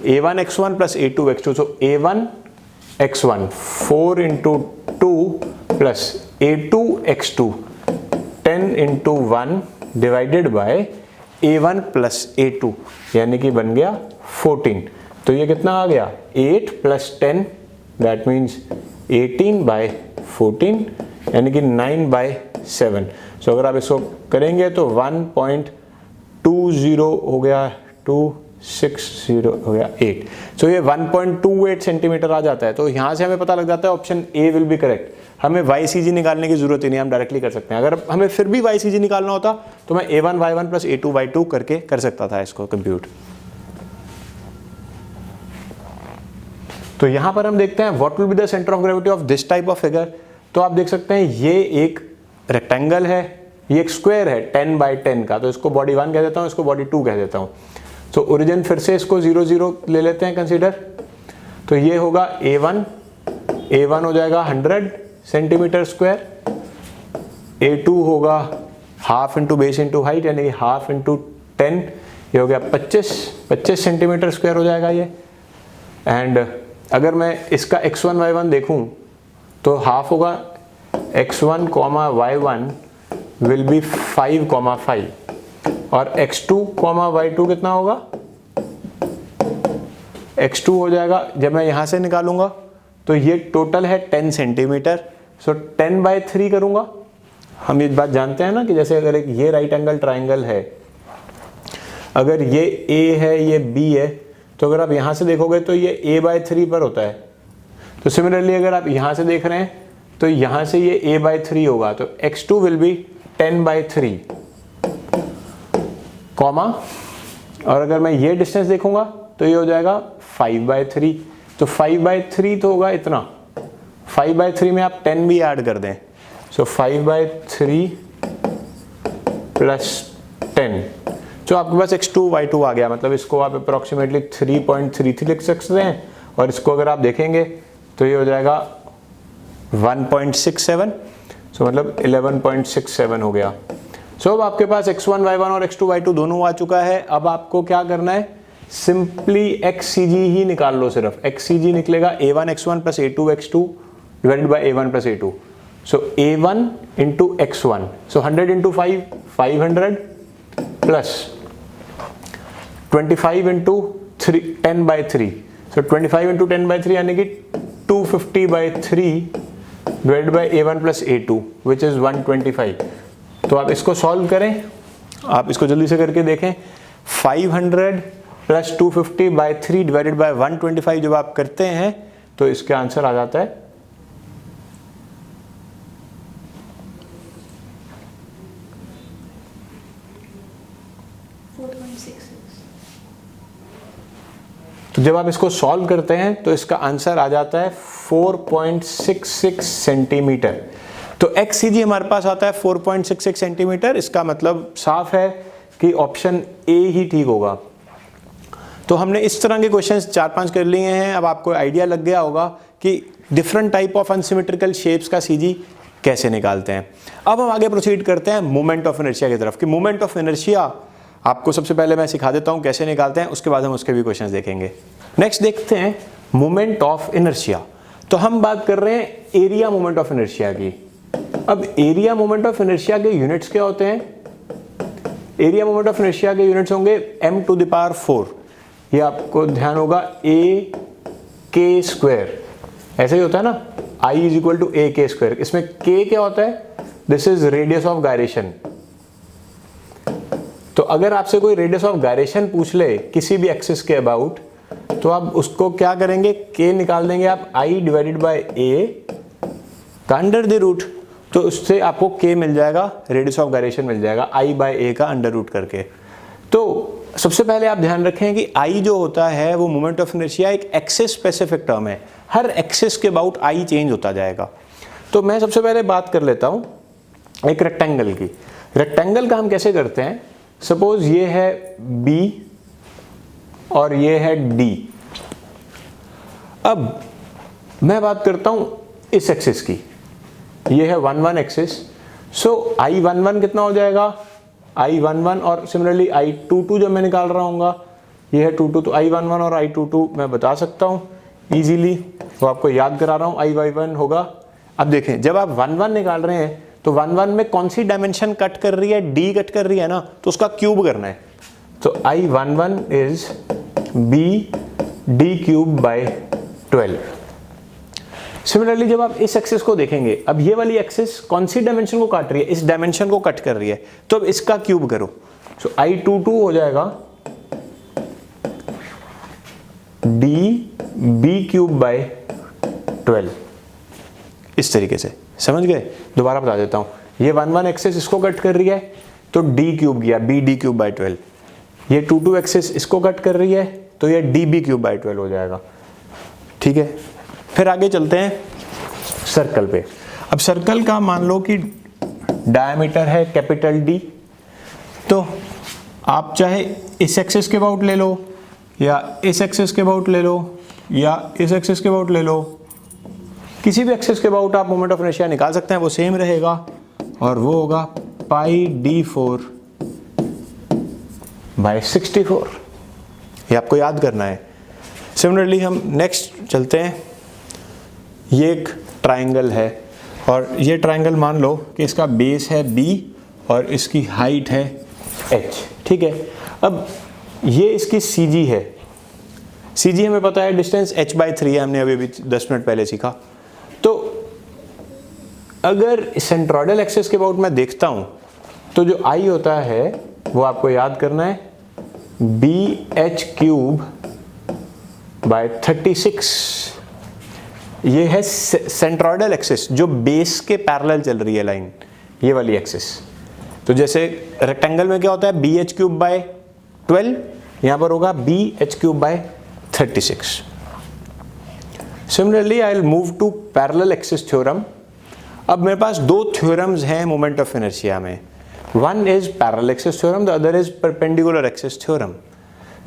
A1 x1 plus A2 x2, so A1 x1 4 into 2 plus A2 x2 10 into 1 divided by A1 plus A2, यानी कि बन गया 14। तो ये कितना आ गया 8 प्लस 10, दैट मीन्स 18 बाय 14, यानी कि 9 बाय 7। सो अगर आप इसको करेंगे तो 1.20 हो गया, 260 हो गया 8। सो ये 1.28 सेंटीमीटर आ जाता है। तो यहाँ से हमें पता लग जाता है option A will be correct. हमें YCG निकालने की जरूरत ही नहीं, हम डायरेक्टली कर सकते हैं। अगर हमें फिर भी YCG निकालना होता तो मैं A1 Y1 plus A2 Y2 करके कर सकता था इसको कंप्यूट। तो यहाँ पर हम देखते हैं what will be the centre of gravity of this type of figure. तो आप देख सकते हैं ये एक रेक्टेंगल है, ये एक स्क्वायर है 10 बाय 10 का, तो इसको बॉडी 1 कह देता हूँ, इसको बॉडी 2 कह देता हूँ। तो ओरिजिन फिर से इसको 0 0 ले लेते हैं कंसीडर। तो ये होगा A1 हो जाएगा 100 सेंटीमीटर स्क्वायर, A2 होगा half into base into height, यानी कि हाफ इंटू 10, ये हो गया 25 सेंटीमीटर स्क्वायर हो जाएगा ये। एंड अगर मैं इसका x1 y1 देखूं तो हाफ होगा x1 y1 विल बी 5,5, और x2 y2 कितना होगा, x2 हो जाएगा, जब मैं यहां से निकालूंगा तो ये टोटल है 10 सेंटीमीटर। सो 10 बाय 3 करूंगा। हम ये बात जानते हैं ना कि जैसे अगर एक ये राइट एंगल ट्राइंगल है, अगर ये A है ये B है, तो अगर आप यहां से देखोगे तो ये A बाय 3 पर होता है। तो सिमिलरली अगर आप यहां से देख रहे हैं तो यहां से ये A बाय 3 होगा, तो x2 will be 10 bye 3 comma, और अगर मैं ये डिस्टेंस देखूंगा तो ये हो जाएगा 5 बाय 3। तो 5 बाय 3 तो होगा इतना, 5 बाय 3 में आप 10 भी ऐड कर दें, सो 5 बाय 3 प्लस 10, तो आपके पास x2 y2 आ गया। मतलब इसको आप अप्रोक्सीमेटली 3.33 लिख सकते हैं, और इसको अगर आप देखेंगे तो ये हो जाएगा 1.67, सो मतलब 11.67 हो गया। सो अब आपके पास x1 y1 और x2 y2 दोनों आ चुका है। अब आपको क्या करना है, सिंपली xCG ही निकाल लो। सिर्फ xCG निकलेगा A1 x1 plus A2 x2 divided by A1 plus A2। So A1 into x1, so 100 into 5 500 plus 25 into 10 by 3, so 25 into 10 by 3 यानी कि 250 by 3 divided by A1 plus A2 which is 125। तो आप इसको सॉल्व करें, आप इसको जल्दी से करके देखें। 500 प्लस 250 बाई 3 डिवाइडेड बाय 125 जब आप करते हैं तो इसका आंसर आ जाता है 4.66। तो जब आप इसको सॉल्व करते हैं तो इसका आंसर आ जाता है 4.66 सेंटीमीटर। तो XCG हमारे पास आता है 4.66 सेंटीमीटर। इसका मतलब साफ है कि ऑप्शन ए ही ठीक होगा। तो हमने इस तरह के क्वेश्चंस 4-5 कर लिए हैं। अब आपको आइडिया लग गया होगा कि different type of unsymmetrical shapes का CG कैसे निकालते हैं। अब हम आगे प्रोसीड करते हैं मोमेंट ऑफ इनर्शिया की तरफ कि मोमेंट ऑफ इनर्शिया आपको सबसे पहले मैं सिखा देता हूं कैसे निकालते हैं, उसके बाद हम उसके भी क्वेश्चंस देखेंगे। नेक्स्ट देखते हैं मोमेंट ऑफ इनर्शिया। तो हम बात कर रहे हैं एरिया मोमेंट ऑफ इनर्शिया की। अब एरिया मोमेंट ऑफ इनर्शिया के यूनिट्स क्या होते हैं? एरिया मोमेंट ऑफ इनर्शिया के यूनिट्स होंगे m⁴। ये आपको ध्यान होगा AK²। ऐसे ही होता है ना, I = AK²। इसमें K क्या होता है? This is radius of gyration. तो अगर आपसे कोई रेडियस ऑफ गायरेशन पूछ ले किसी भी एक्सिस के अबाउट, तो आप उसको क्या करेंगे? K निकाल देंगे आप I / A का अंडर द रूट। तो उससे आपको K मिल जाएगा, रेडियस ऑफ गायरेशन मिल जाएगा I / A का अंडर रूट करके। तो सबसे पहले आप ध्यान रखें कि I जो होता है वो मोमेंट ऑफ इनर्शिया एक एक्सिस स्पेसिफिक टर्म है। हर एक्सिस के अबाउट I चेंज होता जाएगा। तो मैं सबसे पहले बात कर लेता हूं एक रेक्टेंगल की। रेक्टेंगल का हम कैसे करते हैं? सपोज ये है B और ये है D। अब मैं बात करता हूं इस एक्सिस की, ये है 1 1 एक्सिस। सो I11 कितना हो जाएगा? I11 और सिमिलरली I22 जो मैं निकाल रहा हूँ ये है 22। तो I11 और I22 मैं बता सकता हूँ इजीली, तो आपको याद करा रहा हूँ I11 होगा। अब देखें जब आप 1 1 निकाल रहे हैं तो 1 1 में कौन सी डायमेंशन कट कर रही है? D कट कर रही है ना, तो उसका क्यूब करना है। तो I11 इज BD³/12। सिमिलरली जब आप इस एक्सिस को देखेंगे, अब ये वाली एक्सिस कौन सी डायमेंशन को काट रही है? इस डायमेंशन को कट कर रही है। तो अब इसका क्यूब करो। सो I22 हो जाएगा DB³/12। इस तरीके से समझ गए? दोबारा बता देता हूं, ये 1 1 एक्सिस इसको कट कर रही है तो D³ गया BD³/12। ये 2 2 एक्सिस इसको कट कर रही है तो ये DB³/12 हो जाएगा। ठीक है, फिर आगे चलते हैं सर्कल पे। अब सर्कल का मान लो कि डायमीटर है कैपिटल D। तो आप चाहे इस एक्सिस के अबाउट ले लो या इस एक्सिस के अबाउट ले लो या इस एक्सिस के अबाउट ले लो, किसी भी एक्सिस के अबाउट आप मोमेंट ऑफ इनर्शिया निकाल सकते हैं। वो सेम रहेगा और वो होगा πd4/64। ये आपको याद करना है। सिमिलरली हम नेक्स्ट चलते हैं। ये एक ट्राइंगल है और ये ट्राइंगल मान लो कि इसका बेस है B और इसकी हाइट है H। ठीक है, अब ये इसकी CG है। CG हमें पता है डिस्टेंस h/3 है, हमने अभी 10 मिनट पहले सीखा। तो अगर सेंट्रोइडल एक्सिस के अबाउट मैं देखता हूं तो जो I होता है वो आपको याद करना है BH³/36। ये है सेंट्रोइडल एक्सिस जो बेस के पैरेलल चल रही है लाइन, ये वाली एक्सिस। तो जैसे रेक्टेंगल में क्या होता है BH³/12, यहां पर होगा BH³/36। Similarly I will move to parallel axis theorem. अब मेरे पास दो थ्योरम्स हैं मोमेंट ऑफ इनर्शिया में। One is parallel axis theorem, the other is perpendicular axis theorem.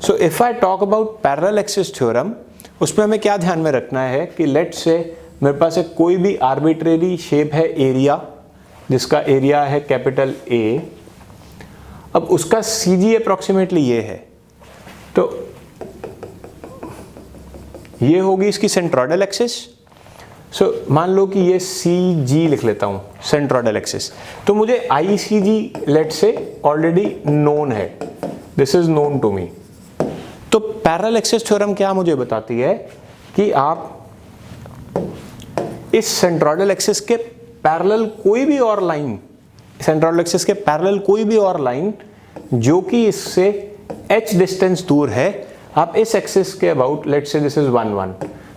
So if I talk about parallel axis theorem, उसमें हमें क्या ध्यान में रखना है कि लेट से मेरे पास एक कोई भी आर्बिट्रेरी शेप है एरिया, जिसका एरिया है कैपिटल A। अब उसका CG अप्रोक्सीमेटली ये है। तो ये होगी इसकी सेंट्रोइडल एक्सिस। सो मान लो कि ये CG लिख लेता हूं, सेंट्रोइडल एक्सिस। तो मुझे ICG let say already known है, this is known to me. तो पैरेलल एक्सिस थ्योरम क्या मुझे बताती है कि आप इस सेंट्रोइडल एक्सिस के पैरेलल कोई भी और लाइन, सेंट्रोइडल एक्सिस के पैरेलल कोई भी और लाइन जो कि इससे h डिस्टेंस दूर है, आप इस एक्सिस के about, let's say this is 1 1,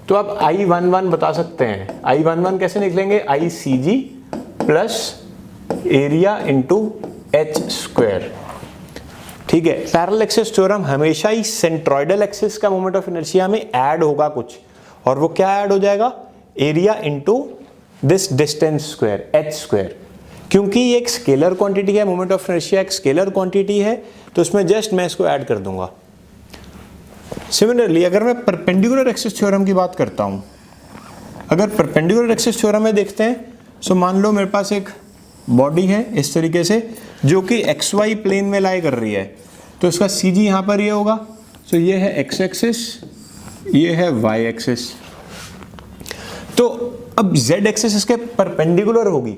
तो आप I11 बता सकते हैं। I11 कैसे निकलेंगे? ICG plus area into h square. ठीक है, पैरेलल एक्सिस थ्योरम हमेशा ही सेंट्रोइडल एक्सिस का मोमेंट ऑफ इनर्शिया में ऐड होगा कुछ, और वो क्या ऐड हो जाएगा? Area into this distance square, h square. क्योंकि ये एक स्केलर क्वांटिटी है, मोमेंट ऑफ इनर्शिया एक स्केलर क्वांटिटी है, तो उसमें जस्ट मैं इसको ऐड कर दूंगा। सिमिलरली अगर मैं परपेंडिकुलर एक्सिस थ्योरम की बात करता हूं, अगर परपेंडिकुलर एक्सिस थ्योरम में देखते हैं, सो मान लो मेरे पास एक बॉडी है इस तरीके से जो कि XY प्लेन में लाई कर रही है, तो इसका CG यहाँ पर ये होगा। सो ये है X एक्सिस, ये है Y एक्सिस। तो अब Z एक्सिस इसके परपेंडिकुलर होगी,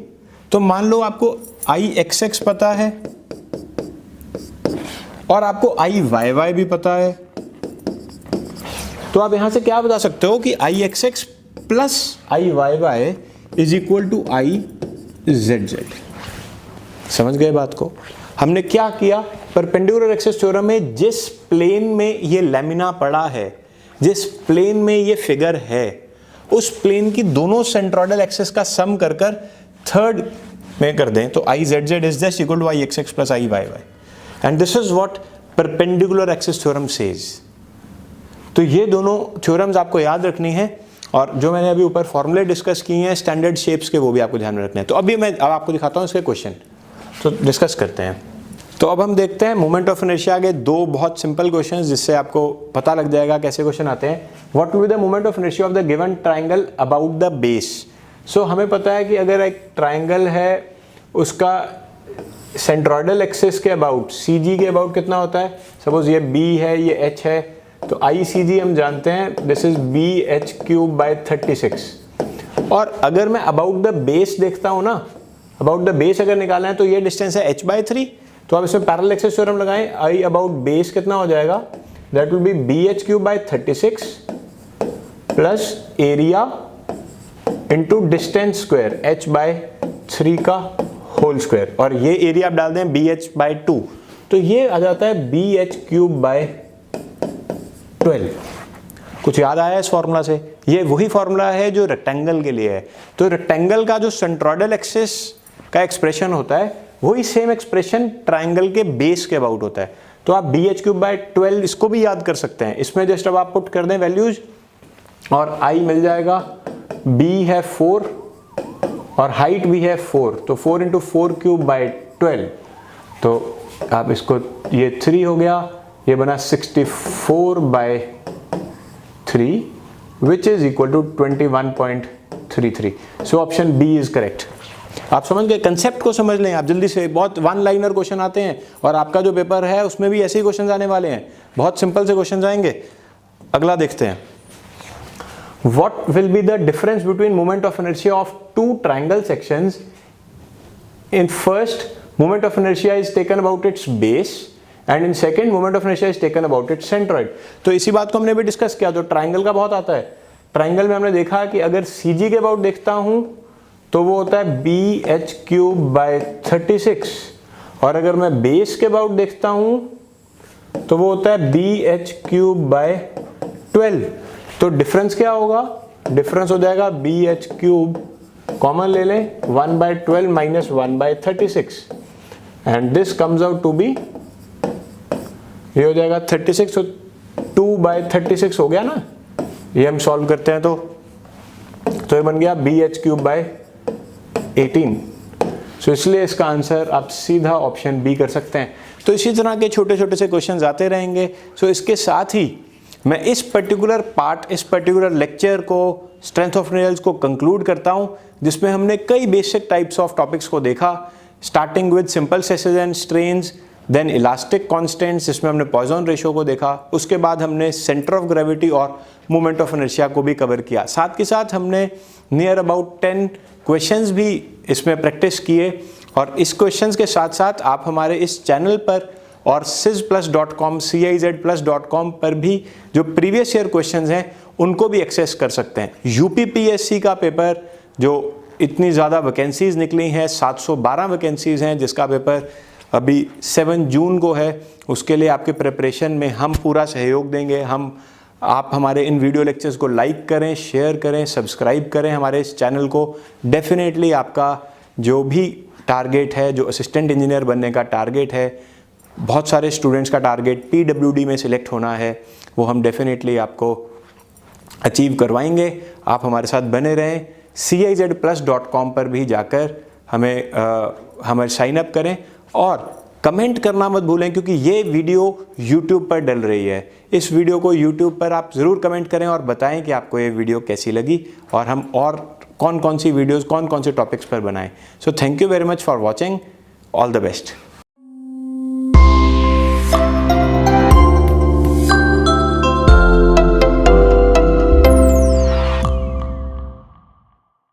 तो मान लो आपको IXX पता है और आपको IYY भी पता है, तो आप यहां से क्या बता सकते हो कि IXX plus IYY is equal to IZZ। समझ गए बात को? हमने क्या किया, परपेंडिकुलर एक्सिस थ्योरम में जिस प्लेन में ये लैमिना पड़ा है, जिस प्लेन में ये फिगर है, उस प्लेन की दोनों सेंट्रोइडल एक्सिस का सम कर कर थर्ड में कर दें, तो IZZ is just equal to IXX plus IYY, and this is what perpendicular axis theorem says. तो ये दोनों थ्योरम्स आपको याद रखनी है, और जो मैंने अभी ऊपर फॉर्मूले डिस्कस किए हैं स्टैंडर्ड शेप्स के, वो भी आपको ध्यान में रखने हैं। तो अभी मैं अब आपको दिखाता हूँ इसके क्वेश्चन, तो डिस्कस करते हैं। तो अब हम देखते हैं मोमेंट ऑफ इनर्शिया के दो बहुत सिंपल क्वेश्चंस, जिससे आपको पता लग जाएगा कैसे क्वेश्चन आते हैं। What will be the moment of inertia of the given triangle about the base. So हमें पता है कि अगर एक ट्राइंगल है, उसका सेंट्रोइडल एक्सिस के अबाउट, CG के अबाउट कितना होता है? सपोज ये B है, ये H है, तो ICG हम जानते हैं दिस इज BH³/36। और अगर मैं अबाउट द बेस देखता हूं ना, अबाउट द बेस अगर निकालना है तो ये डिस्टेंस है h/3, तो आप इसमें पैरेलल एक्सिस थ्योरम लगाएं, I अबाउट बेस कितना हो जाएगा? That will be BH³/36 plus area into distance square h/3 का होल स्क्वायर, और ये एरिया आप डाल दें BH/2, तो ये आ जाता है BH³/12। कुछ याद आया इस फॉर्मूला से? ये वही फॉर्मूला है जो रेक्टेंगल के लिए है। तो रेक्टेंगल का जो सेंट्रोइडल एक्सिस का एक्सप्रेशन होता है, वही सेम एक्सप्रेशन ट्राइंगल के बेस के अबाउट होता है। तो आप BH³/12 इसको भी याद कर सकते हैं। इसमें जस्ट अब आप पुट कर दें वैल्यूज, और I मिल जाएगा, B है 4 और हाइट भी है 4, तो 4 × 4³/12, तो आप इसको, ये 3 हो गया, ये बना 64/3 which is equal to 21.33। So option B is correct. आप समझ गए? कंसेप्ट को समझ लें आप जल्दी से। बहुत वन लाइनर क्वेश्चन आते हैं, और आपका जो पेपर है उसमें भी ऐसे ही क्वेश्चन आने वाले हैं, बहुत सिंपल से क्वेश्चन आएंगे। अगला देखते हैं, What will be the difference between moment of inertia of two triangle sections? In first, moment of inertia is taken about its base, and in second, moment of inertia is taken about its centroid. तो इसी बात को हमने भी डिस्कस किया। तो ट्राइंगल का बहुत आता है। ट्राइंगल में हमने देखा कि अगर CG के अबाउट देखता हूं तो वो होता है BH³/36, और अगर मैं बेस के अबाउट देखता हूं तो वो होता है BH³/12। तो डिफरेंस क्या होगा? डिफरेंस हो जाएगा BH³ कॉमन ले लें, 1/12 minus 1/36, and this comes out to be, ये हो जाएगा 36, तो 2/36 हो गया ना। ये हम सॉल्व करते हैं तो ये बन गया BH³/18। सो इसलिए इसका आंसर आप सीधा ऑप्शन B कर सकते हैं। तो इसी तरह के छोटे छोटे से क्वेश्चंस आते रहेंगे। सो इसके साथ ही मैं इस पर्टिकुलर पार्ट, इस पर्टिकुलर लेक्चर को, स्ट्रेंथ ऑफ रिजल्ट्स को कंक्लूड करता हूं, जिसमें हमने कई बेसिक टाइप्स ऑफ टॉपिक्स को देखा, starting with simple stresses and strains, then elastic constants जिसमें हमने पॉइजन रेशियो को देखा, उसके बाद हमने सेंटर ऑफ ग्रेविटी और मोमेंट ऑफ इनर्शिया को भी कवर किया। साथ के साथ हमने नियर अबाउट 10 क्वेश्चंस भी इसमें प्रैक्टिस किए, और इस क्वेश्चंस के साथ साथ आप हमारे इस चैनल पर और CIZplus.com CIZplus.com पर भी जो प्रीवियस ईयर क्वेश्चंस हैं उनको भी एक्सेस कर सकते हैं। UPPSC का पेपर जो इतनी ज़्यादा वैकेंसीज निकली हैं, 712 वैकेंसीज हैं, जिसका पेपर अभी 7 जून को है, उसके लिए आपके प्रिपरेशन में हम पूरा सहयोग देंगे। आप हमारे इन वीडियो लेक्चर्स को लाइक करें, शेयर करें, सब्सक्राइब करें हमारे इस चैनल को। डेफिनेटली आपका जो भी टारगेट है, जो असिस्टेंट इंजीनियर बनने का टारगेट है, बहुत सारे स्टूडेंट्स का टारगेट PWD में सिलेक्ट होना है, वो हम डेफिनेटली आपको अचीव करवाएंगे। आप हमारे साथ बने रहें। CIZplus.com पर भी जाकर हमें साइन अप करें और कमेंट करना मत भूलें, क्योंकि ये वीडियो YouTube पर डल रही है। इस वीडियो को YouTube पर आप ज़रूर कमेंट करें और बताएं कि आपको ये वीडियो कैसी लगी और हम और कौन कौन सी वीडियोज़, कौन कौन से टॉपिक्स पर बनाएं। So thank you very much for watching. All the best.